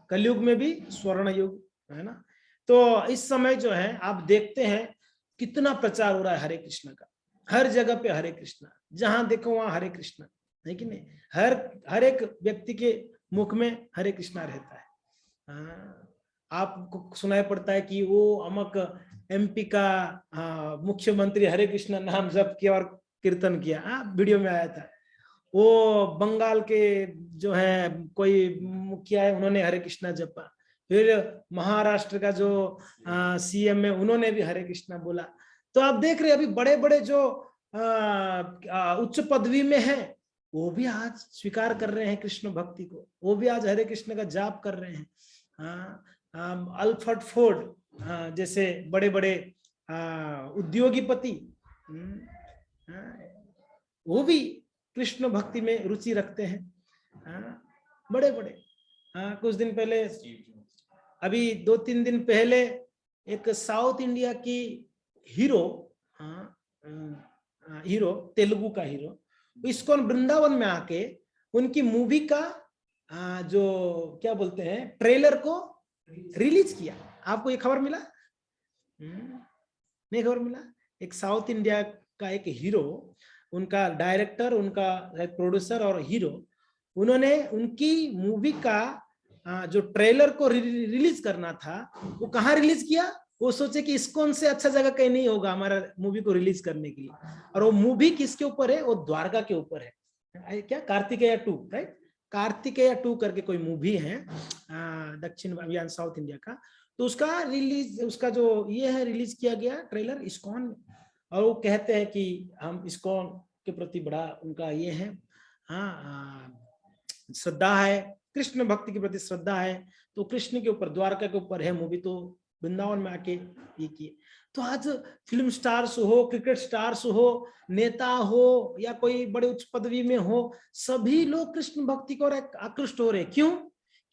कलयुग में भी स्वर्ण युग है ना। तो इस समय जो है आप देखते हैं कितना प्रचार हो रहा है हरे कृष्ण का। हर जगह पे हरे कृष्ण, जहां देखो वहां हरे कृष्ण है कि नहीं? हर एक व्यक्ति के मुख में हरे कृष्णा रहता है। आपको सुनाई पड़ता है कि वो अमक एमपी का मुख्यमंत्री हरे कृष्णा नाम जप किया और कीर्तन किया, वीडियो में आया था। वो बंगाल के जो है कोई मुखिया है, उन्होंने हरे कृष्णा जपा। फिर महाराष्ट्र का जो सीएम है, उन्होंने भी हरे कृष्णा बोला। तो आप देख रहे हैं अभी बड़े बड़े जो उच्च पदवी में है वो भी आज स्वीकार कर रहे हैं कृष्ण भक्ति को, वो भी आज हरे कृष्ण का जाप कर रहे हैं। अल्फ्रेड फोर्ड जैसे बड़े बड़े उद्योगपति वो भी कृष्ण भक्ति में रुचि रखते हैं। बड़े बड़े कुछ दिन पहले, अभी 2-3 दिन पहले एक साउथ इंडिया की हीरो, तेलुगु का हीरो, इस्कॉन वृंदावन में आके उनकी मूवी का जो क्या बोलते हैं ट्रेलर को रिलीज किया। आपको ये खबर मिला? नहीं खबर मिला? एक साउथ इंडिया का एक हीरो, उनका डायरेक्टर, उनका प्रोड्यूसर और हीरो, उन्होंने उनकी मूवी का जो ट्रेलर को रिलीज करना था वो कहाँ रिलीज किया? वो सोचे कि इस्कॉन से अच्छा जगह कहीं नहीं होगा हमारा मूवी को रिलीज करने के लिए। और वो मूवी किसके ऊपर है? वो द्वारका के ऊपर है। क्या? कार्तिकेय 2, राइट? कार्तिकेय 2 करके कोई मूवी है दक्षिण या साउथ इंडिया का। तो उसका रिलीज, उसका जो ये है रिलीज किया गया ट्रेलर इस्कॉन में। और वो कहते हैं कि हम इस्कॉन के प्रति बड़ा उनका ये है, श्रद्धा है, कृष्ण भक्ति के प्रति श्रद्धा है। तो कृष्ण के ऊपर, द्वारका के ऊपर है मूवी, तो वृंदावन में आके ये किए। तो आज फिल्म स्टार्स हो, क्रिकेट स्टार्स हो, नेता हो या कोई बड़े उच्च पदवी में हो, सभी लोग कृष्ण भक्ति को आकृष्ट हो रहे। क्यों?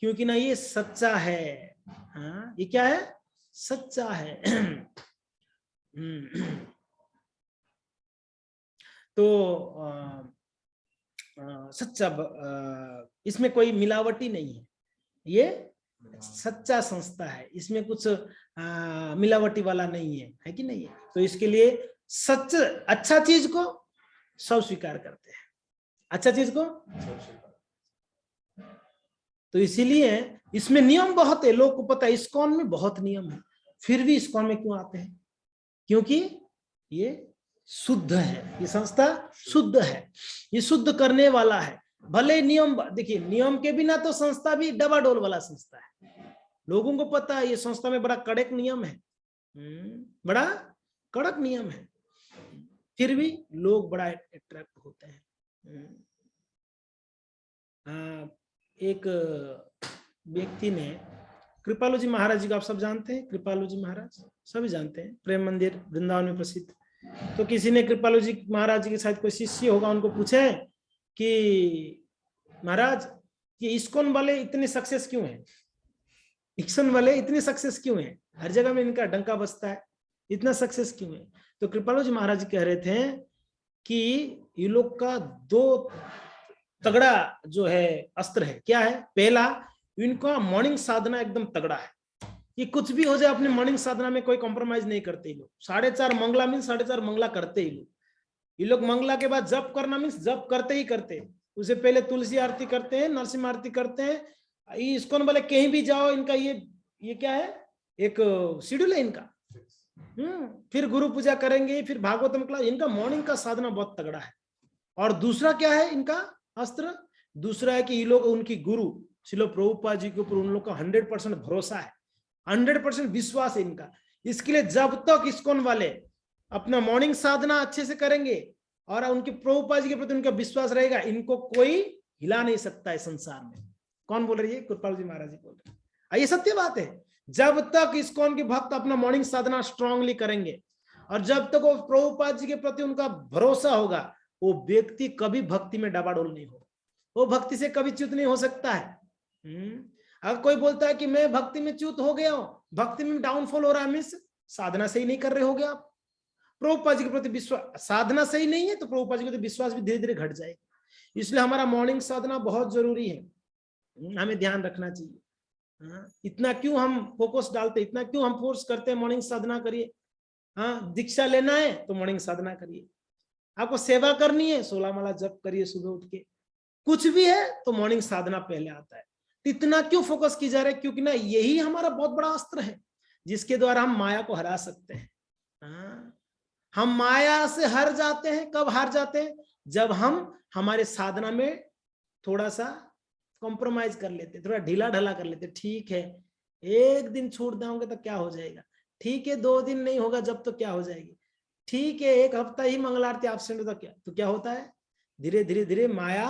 क्योंकि ना ये सच्चा है। ये क्या है? सच्चा है। तो सच्चा, इसमें कोई मिलावटी नहीं है, ये सच्चा संस्था है, इसमें कुछ मिलावटी वाला नहीं है कि नहीं है? तो इसके लिए सच, अच्छा चीज को सब स्वीकार करते हैं, अच्छा चीज को। तो इसीलिए इसमें नियम बहुत है, लोग को पता है इस्कॉन में बहुत नियम है, फिर भी इस्कॉन में क्यों आते हैं? क्योंकि ये शुद्ध है, ये संस्था शुद्ध है, ये शुद्ध करने वाला है। भले नियम, देखिए नियम के बिना तो संस्था भी डबाडोल वाला संस्था है। लोगों को पता है ये संस्था में बड़ा कड़क नियम है, बड़ा कड़क नियम है, फिर भी लोग बड़ा अट्रैक्ट होते हैं। एक व्यक्ति ने, कृपालु जी महाराज जी को आप सब जानते हैं, कृपालु जी महाराज सभी जानते हैं, प्रेम मंदिर वृंदावन में प्रसिद्ध। तो किसी ने कृपालु जी महाराज जी के साथ कोई शिष्य होगा, उनको पूछे कि महाराज ये इस्कॉन वाले इतने सक्सेस क्यों हैं, इस्कॉन वाले इतने सक्सेस क्यों हैं, हर जगह में इनका डंका बजता है, इतना सक्सेस क्यों है? तो कृपालु जी महाराज कह रहे थे कि ये लोग का दो तगड़ा जो है अस्त्र है। क्या है? पहला, इनका मॉर्निंग साधना एकदम तगड़ा है, ये कुछ भी हो जाए अपने मॉर्निंग साधना में कोई कॉम्प्रोमाइज नहीं करते ये लोग। 4:30 मंगला मीन्स 4:30 मंगला करते ही लोग। ये लोग मंगला के बाद जप करना मीन्स जप करते ही करते, उससे पहले तुलसी आरती करते हैं, नरसिंह आरती करते हैं। इस्कॉन वाले कहीं भी जाओ, इनका ये क्या है, एक शेड्यूल है इनका। फिर गुरु पूजा करेंगे, फिर भागवतम क्लास, इनका मॉर्निंग का साधना बहुत तगड़ा है। और दूसरा क्या है इनका अस्त्र? दूसरा है कि ये लोग उनकी गुरु श्रील प्रभुपाद जी के ऊपर उन लोग का 100% भरोसा है, 100% विश्वास है इनका। इसके लिए जब तक इस्कॉन वाले अपना मॉर्निंग साधना अच्छे से करेंगे और उनके प्रभुपाद जी के प्रति उनका विश्वास रहेगा, इनको कोई हिला नहीं सकता है संसार में। कौन बोल रही है? कृपाल जी महाराज जी बोल रहे हैं। ये सत्य बात है। जब तक इस्कॉन के भक्त अपना मॉर्निंग साधना स्ट्रांगली करेंगे और जब तक वो प्रभुपाद जी के प्रति उनका भरोसा होगा, वो व्यक्ति कभी भक्ति में डबाडोल नहीं होगा, वो भक्ति से कभी च्युत नहीं हो सकता है। अगर कोई बोलता है कि मैं भक्ति में च्युत हो गया हूं, भक्ति में डाउनफॉल हो रहा है, मीन्स साधना सही नहीं कर रहे होगे आप। प्रभुपाद जी के प्रति विश्वास, साधना सही नहीं है तो प्रभुपाद जी के प्रति विश्वास भी धीरे धीरे घट जाएगा। इसलिए हमारा मॉर्निंग साधना बहुत जरूरी है, हमें ध्यान रखना चाहिए। इतना क्यों हम फोकस डालते, इतना क्यों हम फोर्स करते हैं मॉर्निंग साधना करिए। हाँ, दीक्षा लेना है तो मॉर्निंग साधना करिए, आपको सेवा करनी है 16 माला जप करिए सुबह उठ के, कुछ भी है तो मॉर्निंग साधना पहले आता है। इतना क्यों फोकस की जा रहा है? क्योंकि ना यही हमारा बहुत बड़ा अस्त्र है जिसके द्वारा हम माया को हरा सकते हैं। हम माया से हार जाते हैं। कब हार जाते हैं? जब हम हमारे साधना में थोड़ा सा कॉम्प्रोमाइज कर लेते, थोड़ा ढीला ढाला कर लेते। ठीक है, एक दिन छूट जाओगे तो क्या हो जाएगा, ठीक है 2 दिन नहीं होगा जब तो क्या हो जाएगी, ठीक है 1 हफ्ता ही मंगल आरती एब्सेंट होता तो क्या होता है? धीरे धीरे धीरे माया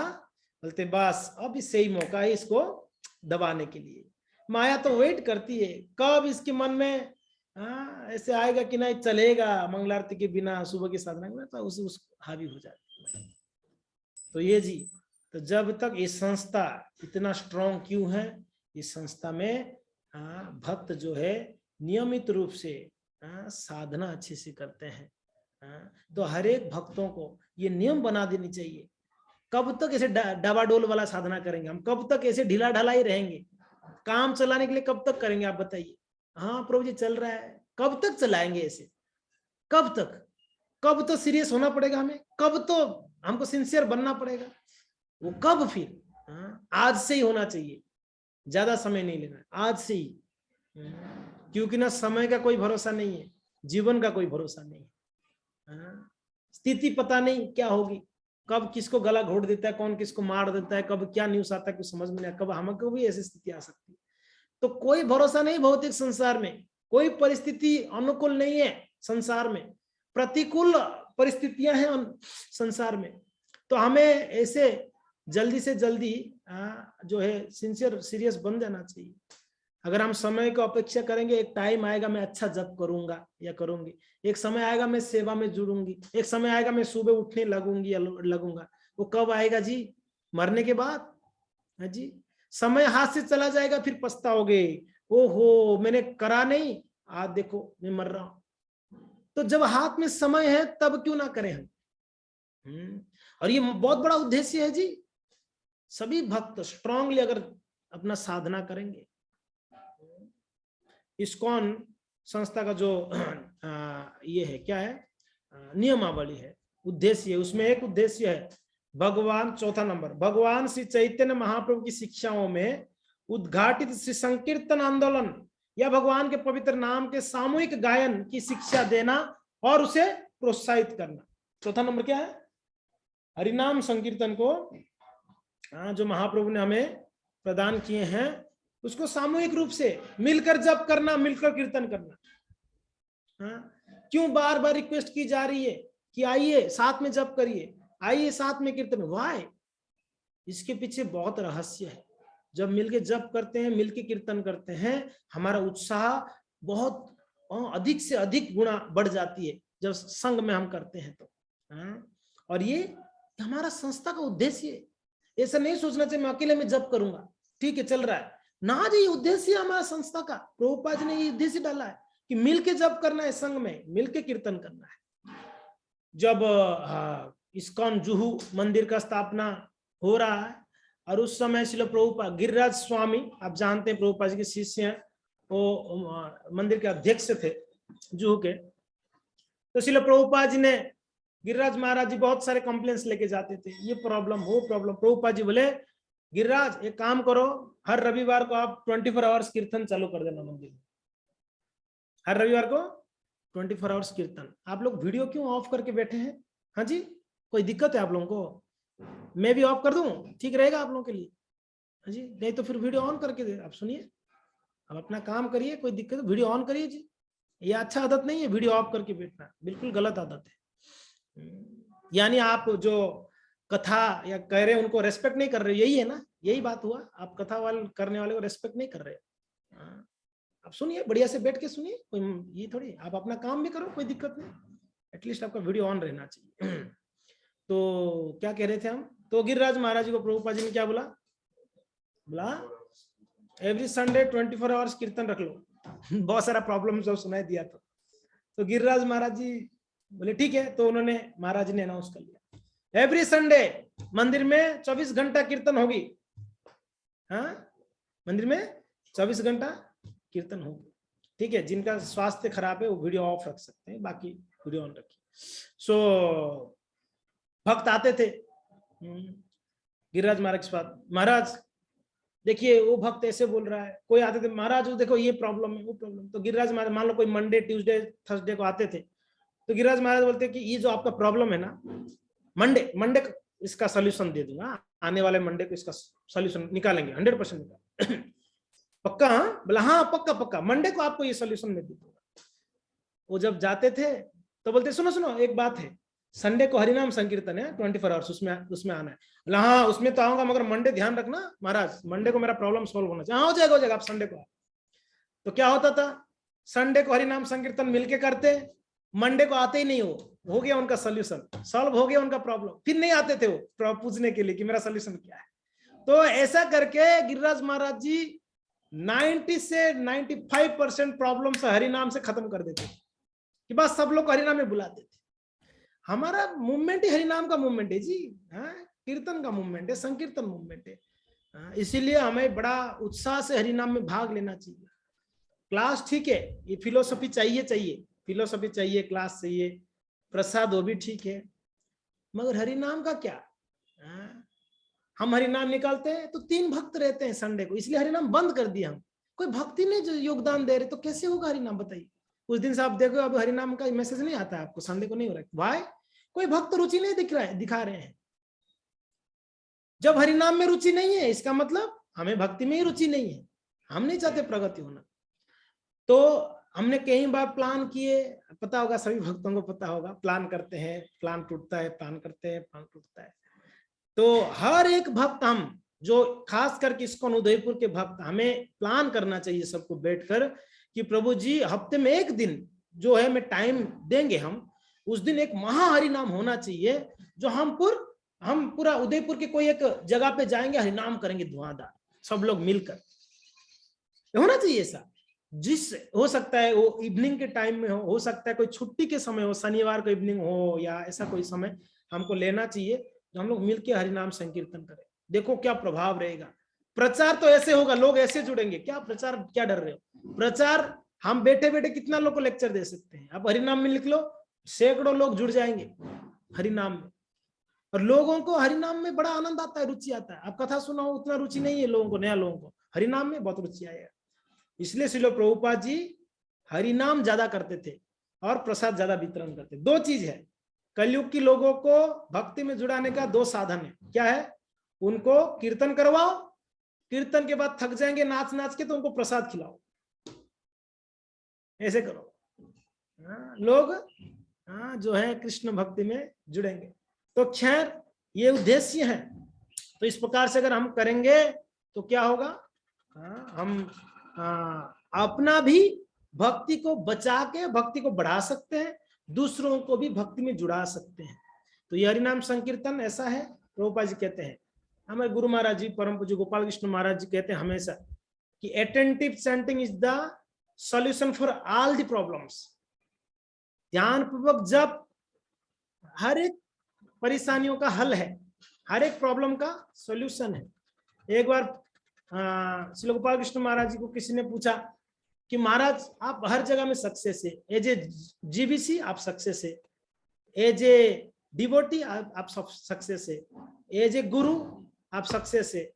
बोलते बस अब सही मौका है इसको दबाने के लिए। माया तो वेट करती है कब इसके मन में ऐसे आएगा कि नहीं चलेगा मंगल आरती के बिना सुबह की साधना में, तो उस हावी हो जाती है। तो ये जी, तो जब तक ये संस्था इतना स्ट्रांग क्यों है? इस संस्था में भक्त जो है नियमित रूप से साधना अच्छे से करते हैं। तो हर एक भक्तों को ये नियम बना देनी चाहिए। कब तक ऐसे डबाडोल वाला साधना करेंगे हम? कब तक ऐसे ढीला ढाला ही रहेंगे? काम चलाने के लिए कब तक करेंगे आप बताइए? हाँ प्रभु जी चल रहा है, कब तक चलाएंगे ऐसे? कब तक? कब तो सीरियस होना पड़ेगा हमें, कब तो हमको सिंसियर बनना पड़ेगा, वो कब? फिर आज से ही होना चाहिए, ज्यादा समय नहीं लेना, आज से ही। क्योंकि ना समय का कोई भरोसा नहीं है, जीवन का कोई भरोसा नहीं है। स्थिति पता नहीं क्या होगी, कब किसको गला घोट देता है, कौन किसको मार देता है, कब क्या न्यूज आता है कुछ समझ में नहीं, कब हमको भी ऐसी स्थिति आ सकती है। तो कोई भरोसा नहीं भौतिक संसार में, कोई परिस्थिति अनुकूल नहीं है संसार में, प्रतिकूल परिस्थितियां हैं संसार में। तो हमें ऐसे जल्दी से जल्दी जो है सिंसियर सीरियस बन जाना चाहिए। अगर हम समय को अपेक्षा करेंगे, एक टाइम आएगा मैं अच्छा जप करूंगा या करूंगी, एक समय आएगा मैं सेवा में जुड़ूंगी, एक समय आएगा मैं सुबह उठने लगूंगी या लगूंगा, वो कब आएगा जी? मरने के बाद। है जी, समय हाथ से चला जाएगा, फिर पछताओगे, ओहो मैंने करा नहीं, आज देखो मैं मर रहा हूं। तो जब हाथ में समय है तब क्यों ना करें हम? और ये बहुत बड़ा उद्देश्य है जी। सभी भक्त स्ट्रांगली अगर अपना साधना करेंगे, इस्कॉन संस्था का जो ये है क्या है नियमावली है, उद्देश्य है, उसमें एक उद्देश्य है भगवान, चौथा नंबर, भगवान श्री चैतन्य महाप्रभु की शिक्षाओं में उद्घाटित श्री संकीर्तन आंदोलन या भगवान के पवित्र नाम के सामूहिक गायन की शिक्षा देना और उसे प्रोत्साहित करना। चौथा नंबर क्या है? हरिनाम संकीर्तन को जो महाप्रभु ने हमें प्रदान किए हैं उसको सामूहिक रूप से मिलकर जप करना, मिलकर कीर्तन करना। क्यों बार बार रिक्वेस्ट की जा रही है कि आइए साथ में जप करिए, आइए साथ में कीर्तन? वाई? इसके पीछे बहुत रहस्य है। जब मिलके जप करते हैं, मिलके कीर्तन करते हैं, हमारा उत्साह बहुत अधिक से अधिक गुना बढ़ जाती है जब संग में हम करते हैं तो। और ये हमारा संस्था का उद्देश्य है ऐसा नहीं सोचना चाहिए मैं अकेले में जप करूंगा, ठीक है चल रहा है ना जी। उद्देश्य हमारा संस्था का, प्रभुपाद जी ने ये उद्देश्य डाला है कि मिलके जप करना है, संघ में मिलके कीर्तन करना है। जब इस्कॉन जुहू मंदिर का स्थापना हो रहा है और उस समय श्रील प्रभुपाद गिरिराज स्वामी, आप जानते हैं प्रभुपाद जी के शिष्य हैं, वो मंदिर के अध्यक्ष थे जुहू के। तो श्रील प्रभुपाद जी ने, गिरिराज महाराज जी बहुत सारे कंप्लेंट्स लेके जाते थे, ये प्रॉब्लम वो प्रॉब्लम। प्रभुपाद जी बोले गिरिराज एक काम करो, हर रविवार को आप 24 आवर्स कीर्तन चालू कर देना मंदिर में, हर रविवार को 24 आवर्स कीर्तन। आप लोग वीडियो क्यों ऑफ करके बैठे हैं? हाँ जी, कोई दिक्कत है आप लोगों को? मैं भी ऑफ कर दूं, ठीक रहेगा आप लोगों के लिए? हाँ जी, नहीं तो फिर वीडियो ऑन करके दे, आप सुनिए, आप अपना काम करिए, कोई दिक्कत है वीडियो ऑन करिए जी। ये अच्छा आदत नहीं है वीडियो ऑफ करके बैठना, बिल्कुल गलत आदत है। यानी आप जो कथा या कह रहे हैं उनको रेस्पेक्ट नहीं कर रहे, यही है ना, यही बात हुआ, आप कथा वाले करने वाले को रेस्पेक्ट नहीं कर रहे। आप सुनिए, बढ़िया से बैठ के सुनिए, कोई ये थोड़ी, आप अपना काम भी करो, कोई दिक्कत नहीं, एटलीस्ट आपका वीडियो ऑन रहना चाहिए। तो क्या कह रहे थे हम? तो गिरिराज महाराज जी को प्रभुपाद जी ने क्या बोला? एवरी संडे 24 आवर्स कीर्तन रख लो। बहुत सारा प्रॉब्लम जो सुनाई दिया था, तो गिरिराज महाराज जी बोले ठीक है। तो उन्होंने, महाराज जी ने अनाउंस कर लिया एवरी संडे मंदिर में 24 घंटा कीर्तन होगी। हाँ, मंदिर में 24 घंटा कीर्तन होगी, ठीक है। जिनका स्वास्थ्य खराब है वो वीडियो ऑफ रख सकते हैं, बाकी वीडियो ऑन रखिए। सो भक्त आते थे गिरिराज महाराज के पास, महाराज देखिए वो भक्त ऐसे बोल रहा है, कोई आते थे, महाराज वो देखो ये प्रॉब्लम है वो प्रॉब्लम। तो गिरिराज महाराज, मान लो कोई मंडे ट्यूसडे थर्सडे को आते थे, तो गिरिराज महाराज बोलते कि ये जो आपका प्रॉब्लम है ना, मंडे इसका सोल्यूशन दे दूंगा, आने वाले मंडे को इसका सोल्यूशन निकालेंगे, 100% निकालेंगे। पक्का? हाँ, बोला हाँ पक्का पक्का, मंडे को आपको ये सोल्यूशन मैं दे दूंगा। वो जब जाते थे तो बोलते सुनो सुनो एक बात है, संडे को हरिनाम संकीर्तन है 24 आवर्स, उसमें आना है। बोला हाँ उसमें तो आऊंगा, मगर मंडे ध्यान रखना महाराज, मंडे को मेरा प्रॉब्लम सॉल्व होना चाहिए। हाँ हो जाएगा, आप संडे को। तो क्या होता था, संडे को हरिनाम संकीर्तन मिलके करते, मंडे को आते ही नहीं, हो गया उनका सोल्यूशन, सॉल्व हो गया उनका प्रॉब्लम, फिर नहीं आते थे वो पूछने के लिए कि मेरा सोल्यूशन क्या है। तो ऐसा करके गिरिराज महाराज जी 90 से 95% प्रॉब्लम से हरिनाम से खत्म कर देते कि बस सब लोग हरिनाम में बुलाते थे। हमारा मूवमेंट ही हरिनाम का मूवमेंट है जी, कीर्तन का मूवमेंट है, संकीर्तन मूवमेंट है। इसीलिए हमें बड़ा उत्साह से हरिनाम में भाग लेना चाहिए। क्लास ठीक है, ये फिलोसफी चाहिए, फिलोसफी चाहिए, क्लास चाहिए, प्रसाद वो भी ठीक है, मगर हरिनाम का क्या? हम हरिनाम निकालते हैं तो 3 भक्त रहते हैं संडे को, इसलिए हरिनाम बंद कर दिया हम। कोई भक्ति नहीं जो योगदान दे रहे, तो कैसे होगा हरिनाम बताइए? उस दिन से आप देखो अब हरिनाम का मैसेज नहीं आता है आपको, संडे को नहीं हो रहा है। वाई? कोई भक्त रुचि नहीं दिखा रहे हैं। जब हरिनाम में रुचि नहीं है, इसका मतलब हमें भक्ति में ही रुचि नहीं है, हम नहीं चाहते प्रगति होना। तो हमने कई बार प्लान किए, पता होगा सभी भक्तों को पता होगा, प्लान करते हैं, प्लान टूटता है, प्लान करते हैं, प्लान टूटता है। तो हर एक भक्त, हम जो खास करके इस्कॉन उदयपुर के भक्त, हमें प्लान करना चाहिए सबको बैठकर कि प्रभु जी हफ्ते में एक दिन जो है मैं टाइम देंगे, हम उस दिन एक महाहरि नाम होना चाहिए, जो हम पूरा उदयपुर के कोई एक जगह पे जाएंगे, हरिनाम करेंगे धुआंधार, सब लोग मिलकर। होना चाहिए ऐसा, जिस हो सकता है वो इवनिंग के टाइम में हो सकता है कोई छुट्टी के समय हो, शनिवार को इवनिंग हो, या ऐसा कोई समय हमको लेना चाहिए जो हम लोग मिलकर हरिनाम संकीर्तन करें। देखो क्या प्रभाव रहेगा। प्रचार तो ऐसे होगा, लोग ऐसे जुड़ेंगे। क्या प्रचार, क्या डर रहे हो? प्रचार हम बैठे बैठे कितना लोग को लेक्चर दे सकते हैं। आप हरिनाम में लिख लो, सैकड़ों लोग जुड़ जाएंगे हरिनाम में, और लोगों को हरिनाम में बड़ा आनंद आता है, रुचि आता है। आप कथा सुनाओ उतना रुचि नहीं है लोगों को, नया लोगों को हरिनाम में बहुत रुचि आएगा। इसलिए श्रील प्रभुपाद जी हरिनाम ज्यादा करते थे और प्रसाद ज्यादा वितरण करते। 2 चीज है, कलयुग की लोगों को भक्ति में जुड़ाने का 2 साधन है। क्या है? उनको कीर्तन करवाओ, कीर्तन के बाद थक जाएंगे नाच नाच के, तो उनको प्रसाद खिलाओ, ऐसे करो। लोग जो है कृष्ण भक्ति में जुड़ेंगे। तो खैर ये उद्देश्य है। तो इस प्रकार से अगर हम करेंगे तो क्या होगा, हम अपना भी भक्ति को बचा के भक्ति को बढ़ा सकते हैं, दूसरों को भी भक्ति में जुड़ा सकते हैं। तो ये हरिनाम संकीर्तन ऐसा है, प्रभुपाद जी कहते हैं हमारे गुरु महाराज जी परम पूज्य गोपाल कृष्ण महाराज जी कहते हैं हमेशा कि attentive chanting is the solution for all the problems. ध्यान पूर्वक जब हर एक परेशानियों का हल है, हर एक प्रॉब्लम का सॉल्यूशन है। एक बार श्री गोपाल कृष्ण महाराज जी को किसी ने पूछा कि महाराज आप हर जगह में सक्सेस है, एज ए जीबीसी आप सक्सेस है, एज ए डिवोटी आप सक्सेस है, एज ए गुरु आप सक्सेस है,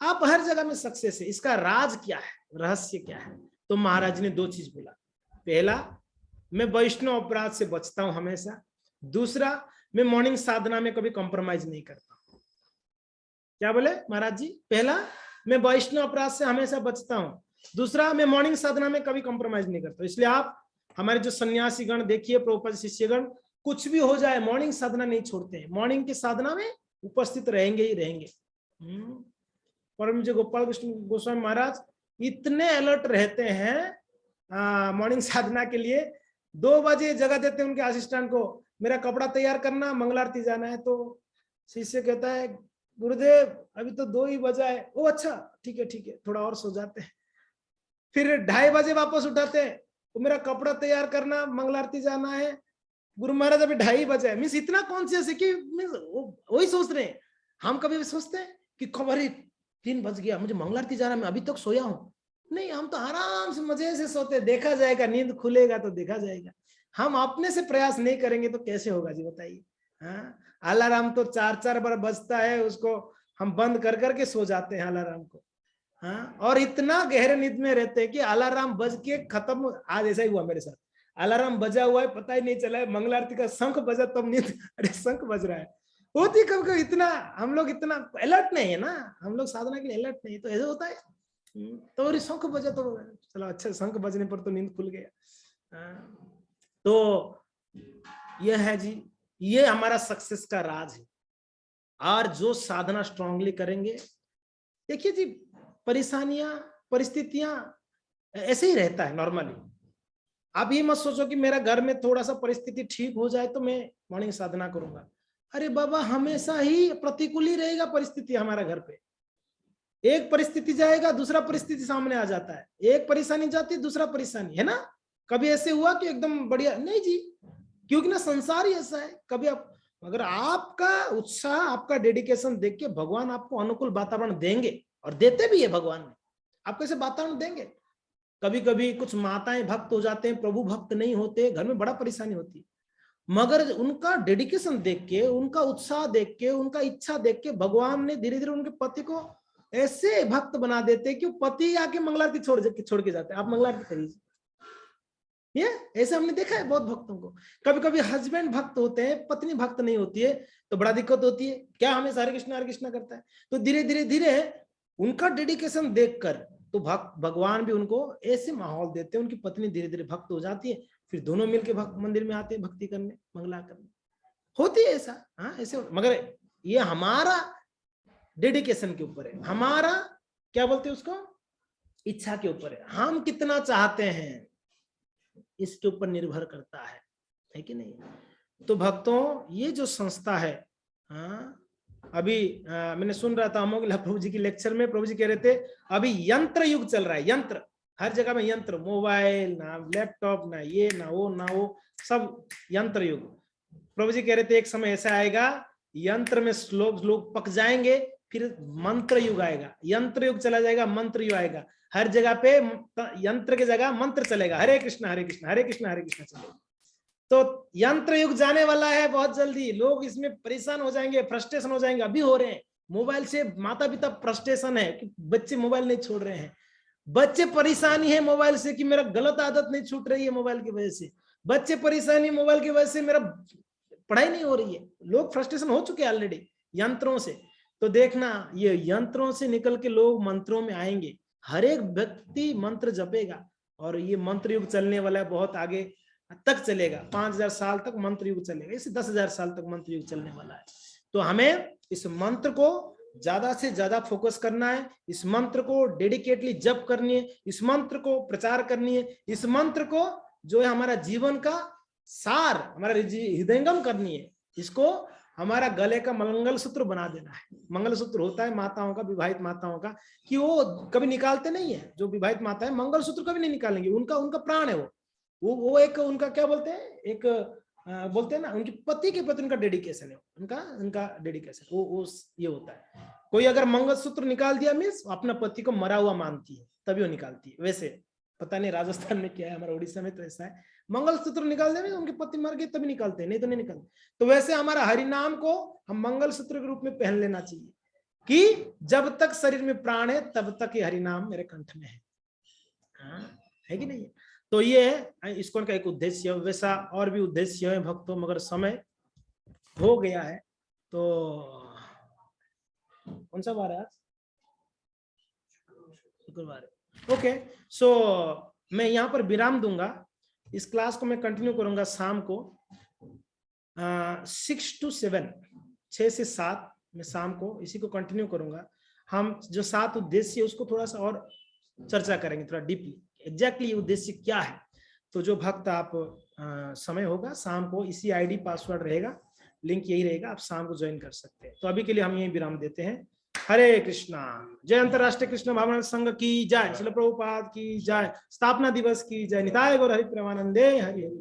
आप हर जगह में सक्सेस है, इसका राज क्या है, रहस्य क्या है? तो महाराज ने दो चीज बोला। पहला, मैं वैष्णव अपराध से बचता हूं हमेशा। दूसरा, मैं मॉर्निंग साधना में कभी कॉम्प्रोमाइज नहीं करता। क्या बोले महाराज जी? पहला, मैं वैष्णव अपराध से हमेशा बचता हूं। दूसरा, मैं मॉर्निंग साधना में कभी कॉम्प्रोमाइज नहीं करता। इसलिए आप हमारे जो सन्यासी गण देखिए, प्रभुपाद शिष्यगण, कुछ भी हो जाए मॉर्निंग साधना नहीं छोड़ते हैं, मॉर्निंग की साधना में उपस्थित रहेंगे ही रहेंगे। परम जो गोपाल कृष्ण गोस्वामी महाराज इतने अलर्ट रहते हैं मॉर्निंग साधना के लिए। 2 बजे जगह देते हैं उनके असिस्टेंट को, मेरा कपड़ा तैयार करना, मंगल आरती जाना है। तो शिष्य कहता है गुरुदेव अभी तो 2 ही बजा है। ओ अच्छा ठीक है, थोड़ा और सो जाते हैं। फिर 2:30 बजे वापस उठाते हैं, तो मेरा कपड़ा तैयार करना, मंगल आरती जाना है। गुरु महाराज अभी 2:30 बजे है। मीन्स इतना कॉन्शियस है कि वही सोच रहे हैं। हम कभी भी सोचते हैं कि खबर 3 बज गया, मुझे मंगल आरती जाना, मैं अभी तक सोया हूं। नहीं, हम तो आराम से मजे से सोते, देखा जाएगा, नींद खुलेगा तो देखा जाएगा। हम अपने से प्रयास नहीं करेंगे तो कैसे होगा जी बताइए। हाँ, अलार्म तो 4-4 बार बजता है, उसको हम बंद कर करके सो जाते हैं अलार्म को। हाँ, और इतना गहरे नींद में रहते हैं कि अलार्म बज के खत्म। आज ऐसा ही हुआ मेरे साथ, अलार्म बजा हुआ है, पता ही नहीं चला है, मंगल आरती का शंख बजा तब नींद, अरे शंख बज रहा है। होती कब कभी इतना, हम लोग इतना अलर्ट नहीं है ना, हम लोग साधना के लिए अलर्ट नहीं, तो ऐसा होता है। तो शंख बजा तो चलो अच्छा, शंख बजने पर तो नींद खुल गया। तो यह है जी, ये हमारा सक्सेस का राज है। और जो साधना स्ट्रांगली करेंगे, देखिए जी, परेशानियां, परिस्थितियां ऐसे ही रहता है नॉर्मली। आप ये मत सोचो कि मेरा घर में थोड़ा सा परिस्थिति ठीक हो जाए तो मैं मॉर्निंग साधना करूंगा। अरे बाबा, हमेशा ही प्रतिकूल ही रहेगा परिस्थिति हमारा घर पे। एक परिस्थिति जाएगा, दूसरा परिस्थिति सामने आ जाता है, एक परेशानी जाती है, दूसरा परेशानी, है ना? कभी ऐसे हुआ कि एकदम बढ़िया नहीं जी, क्योंकि ना संसार ही ऐसा है। कभी आप, अगर आपका उत्साह, आपका डेडिकेशन देख के भगवान आपको अनुकूल वातावरण देंगे, और देते भी है भगवान ने, आपको ऐसे वातावरण देंगे। कभी कभी कुछ माताएं भक्त हो जाते हैं, प्रभु भक्त नहीं होते, घर में बड़ा परेशानी होती है, मगर उनका डेडिकेशन देख के, उनका उत्साह देख के, उनका इच्छा देख के भगवान ने धीरे धीरे उनके पति को ऐसे भक्त बना देते कि पति आके मंगल आरती छोड़ के जाते हैं, आप मंगल आरती करिए। ये ऐसे हमने देखा है बहुत भक्तों को। कभी कभी हस्बैंड भक्त होते हैं, पत्नी भक्त नहीं होती है, तो बड़ा दिक्कत होती है। क्या हमें हरे कृष्णा करता है? तो धीरे धीरे धीरे उनका डेडिकेशन देखकर तो भगवान भी उनको ऐसे माहौल देते हैं, उनकी पत्नी धीरे धीरे भक्त हो जाती है, फिर दोनों मिलके मंदिर में आते हैं भक्ति करने, मंगला करने। होती है ऐसा, हाँ ऐसे। मगर ये हमारा डेडिकेशन के ऊपर है, हमारा क्या बोलते हैं उसको, इच्छा के ऊपर है। हम कितना चाहते हैं इसके ऊपर निर्भर करता है कि नहीं? तो भक्तों, ये जो संस्था है, हाँ, अभी मैंने सुन रहा था अमोघ प्रभु जी की लेक्चर में, प्रभु जी कह रहे थे अभी यंत्र युग चल रहा है। यंत्र, हर जगह में यंत्र, मोबाइल ना लैपटॉप ना ये ना वो सब यंत्र युग। प्रभु जी कह रहे थे एक समय ऐसा आएगा, यंत्र में लोग पक जाएंगे, फिर मंत्र युग आएगा। यंत्र युग चला जाएगा, मंत्र युग आएगा। हर जगह पे यंत्र की जगह मंत्र चलेगा, हरे कृष्णा हरे कृष्णा हरे कृष्णा हरे कृष्णा चलेगा। तो यंत्र युग जाने वाला है बहुत जल्दी। लोग इसमें परेशान हो जाएंगे, फ्रस्ट्रेशन हो जाएंगे, अभी हो रहे हैं। मोबाइल से माता पिता फ्रस्ट्रेशन है कि बच्चे मोबाइल नहीं छोड़ रहे हैं। बच्चे परेशानी है मोबाइल से कि मेरा गलत आदत नहीं छूट रही है मोबाइल की वजह से। बच्चे परेशानी मोबाइल की वजह से मेरा पढ़ाई नहीं हो रही है। लोग फ्रस्ट्रेशन हो चुके हैं ऑलरेडी यंत्रों से। तो देखना, ये यंत्रों से निकल के लोग मंत्रों में आएंगे। हर एक व्यक्ति मंत्र जपेगा, और ये मंत्र युग चलने वाला है, बहुत आगे तक चलेगा। 5000 साल तक मंत्र युग चलेगा, इसे 10,000 साल तक मंत्र युग चलने वाला है। तो हमें इस मंत्र को ज्यादा से ज्यादा फोकस करना है, इस मंत्र को डेडिकेटली जप करनी है, इस मंत्र को प्रचार करनी है, इस मंत्र को जो है हमारा जीवन का सार, हमारा हृदयंगम करनी है। इसको हमारा गले का मंगलसूत्र बना देना है। मंगलसूत्र होता है माताओं का, विवाहित माताओं का, कि वो कभी निकालते नहीं है। जो विवाहित माता है मंगलसूत्र कभी नहीं निकालेंगे, उनका उनका प्राण है वो एक उनका क्या बोलते हैं, एक बोलते हैं ना, उनके पति के प्रति उनका डेडिकेशन है, उनका उनका डेडिकेशन वो ये होता है। कोई अगर मंगलसूत्र निकाल दिया मीन्स अपना पति को मरा हुआ मानती है, तभी वो निकालती है। वैसे पता नहीं राजस्थान में क्या है, हमारा उड़ीसा में तो ऐसा है, मंगलसूत्र निकाल देंगे उनके पति मर गए तभी निकालते हैं, नहीं तो नहीं निकालते। तो वैसे हमारा हरि नाम को हम मंगलसूत्र के रूप में पहन लेना चाहिए कि जब तक शरीर में प्राण है तब तक ये हरि नाम मेरे कंठ में है। है कि नहीं? तो ये है इस्कॉन का एक उद्देश्य। वैसा और भी उद्देश्य है भक्तों, मगर समय हो गया है। तो कौन सा बार है आज? शुक्रवार है। ओके, सो मैं यहाँ पर विराम दूंगा। इस क्लास को मैं कंटिन्यू करूंगा शाम को 6 to 7, 6 से 7 मैं शाम को इसी को कंटिन्यू करूंगा। हम जो 7 उद्देश्य है उसको थोड़ा सा और चर्चा करेंगे, थोड़ा डीपली एग्जैक्टली उद्देश्य क्या है। तो जो भक्त आप समय होगा शाम को, इसी आईडी पासवर्ड रहेगा, लिंक यही रहेगा, आप शाम को ज्वाइन कर सकते हैं। तो अभी के लिए हम यही विराम देते हैं। हरे कृष्णा। जय अंतरराष्ट्रीय कृष्ण भावना संघ की जय, श्रील प्रभुपाद की जय, स्थापना दिवस की जय, निताय गौर हरि प्रेमानंदे हरि हरि।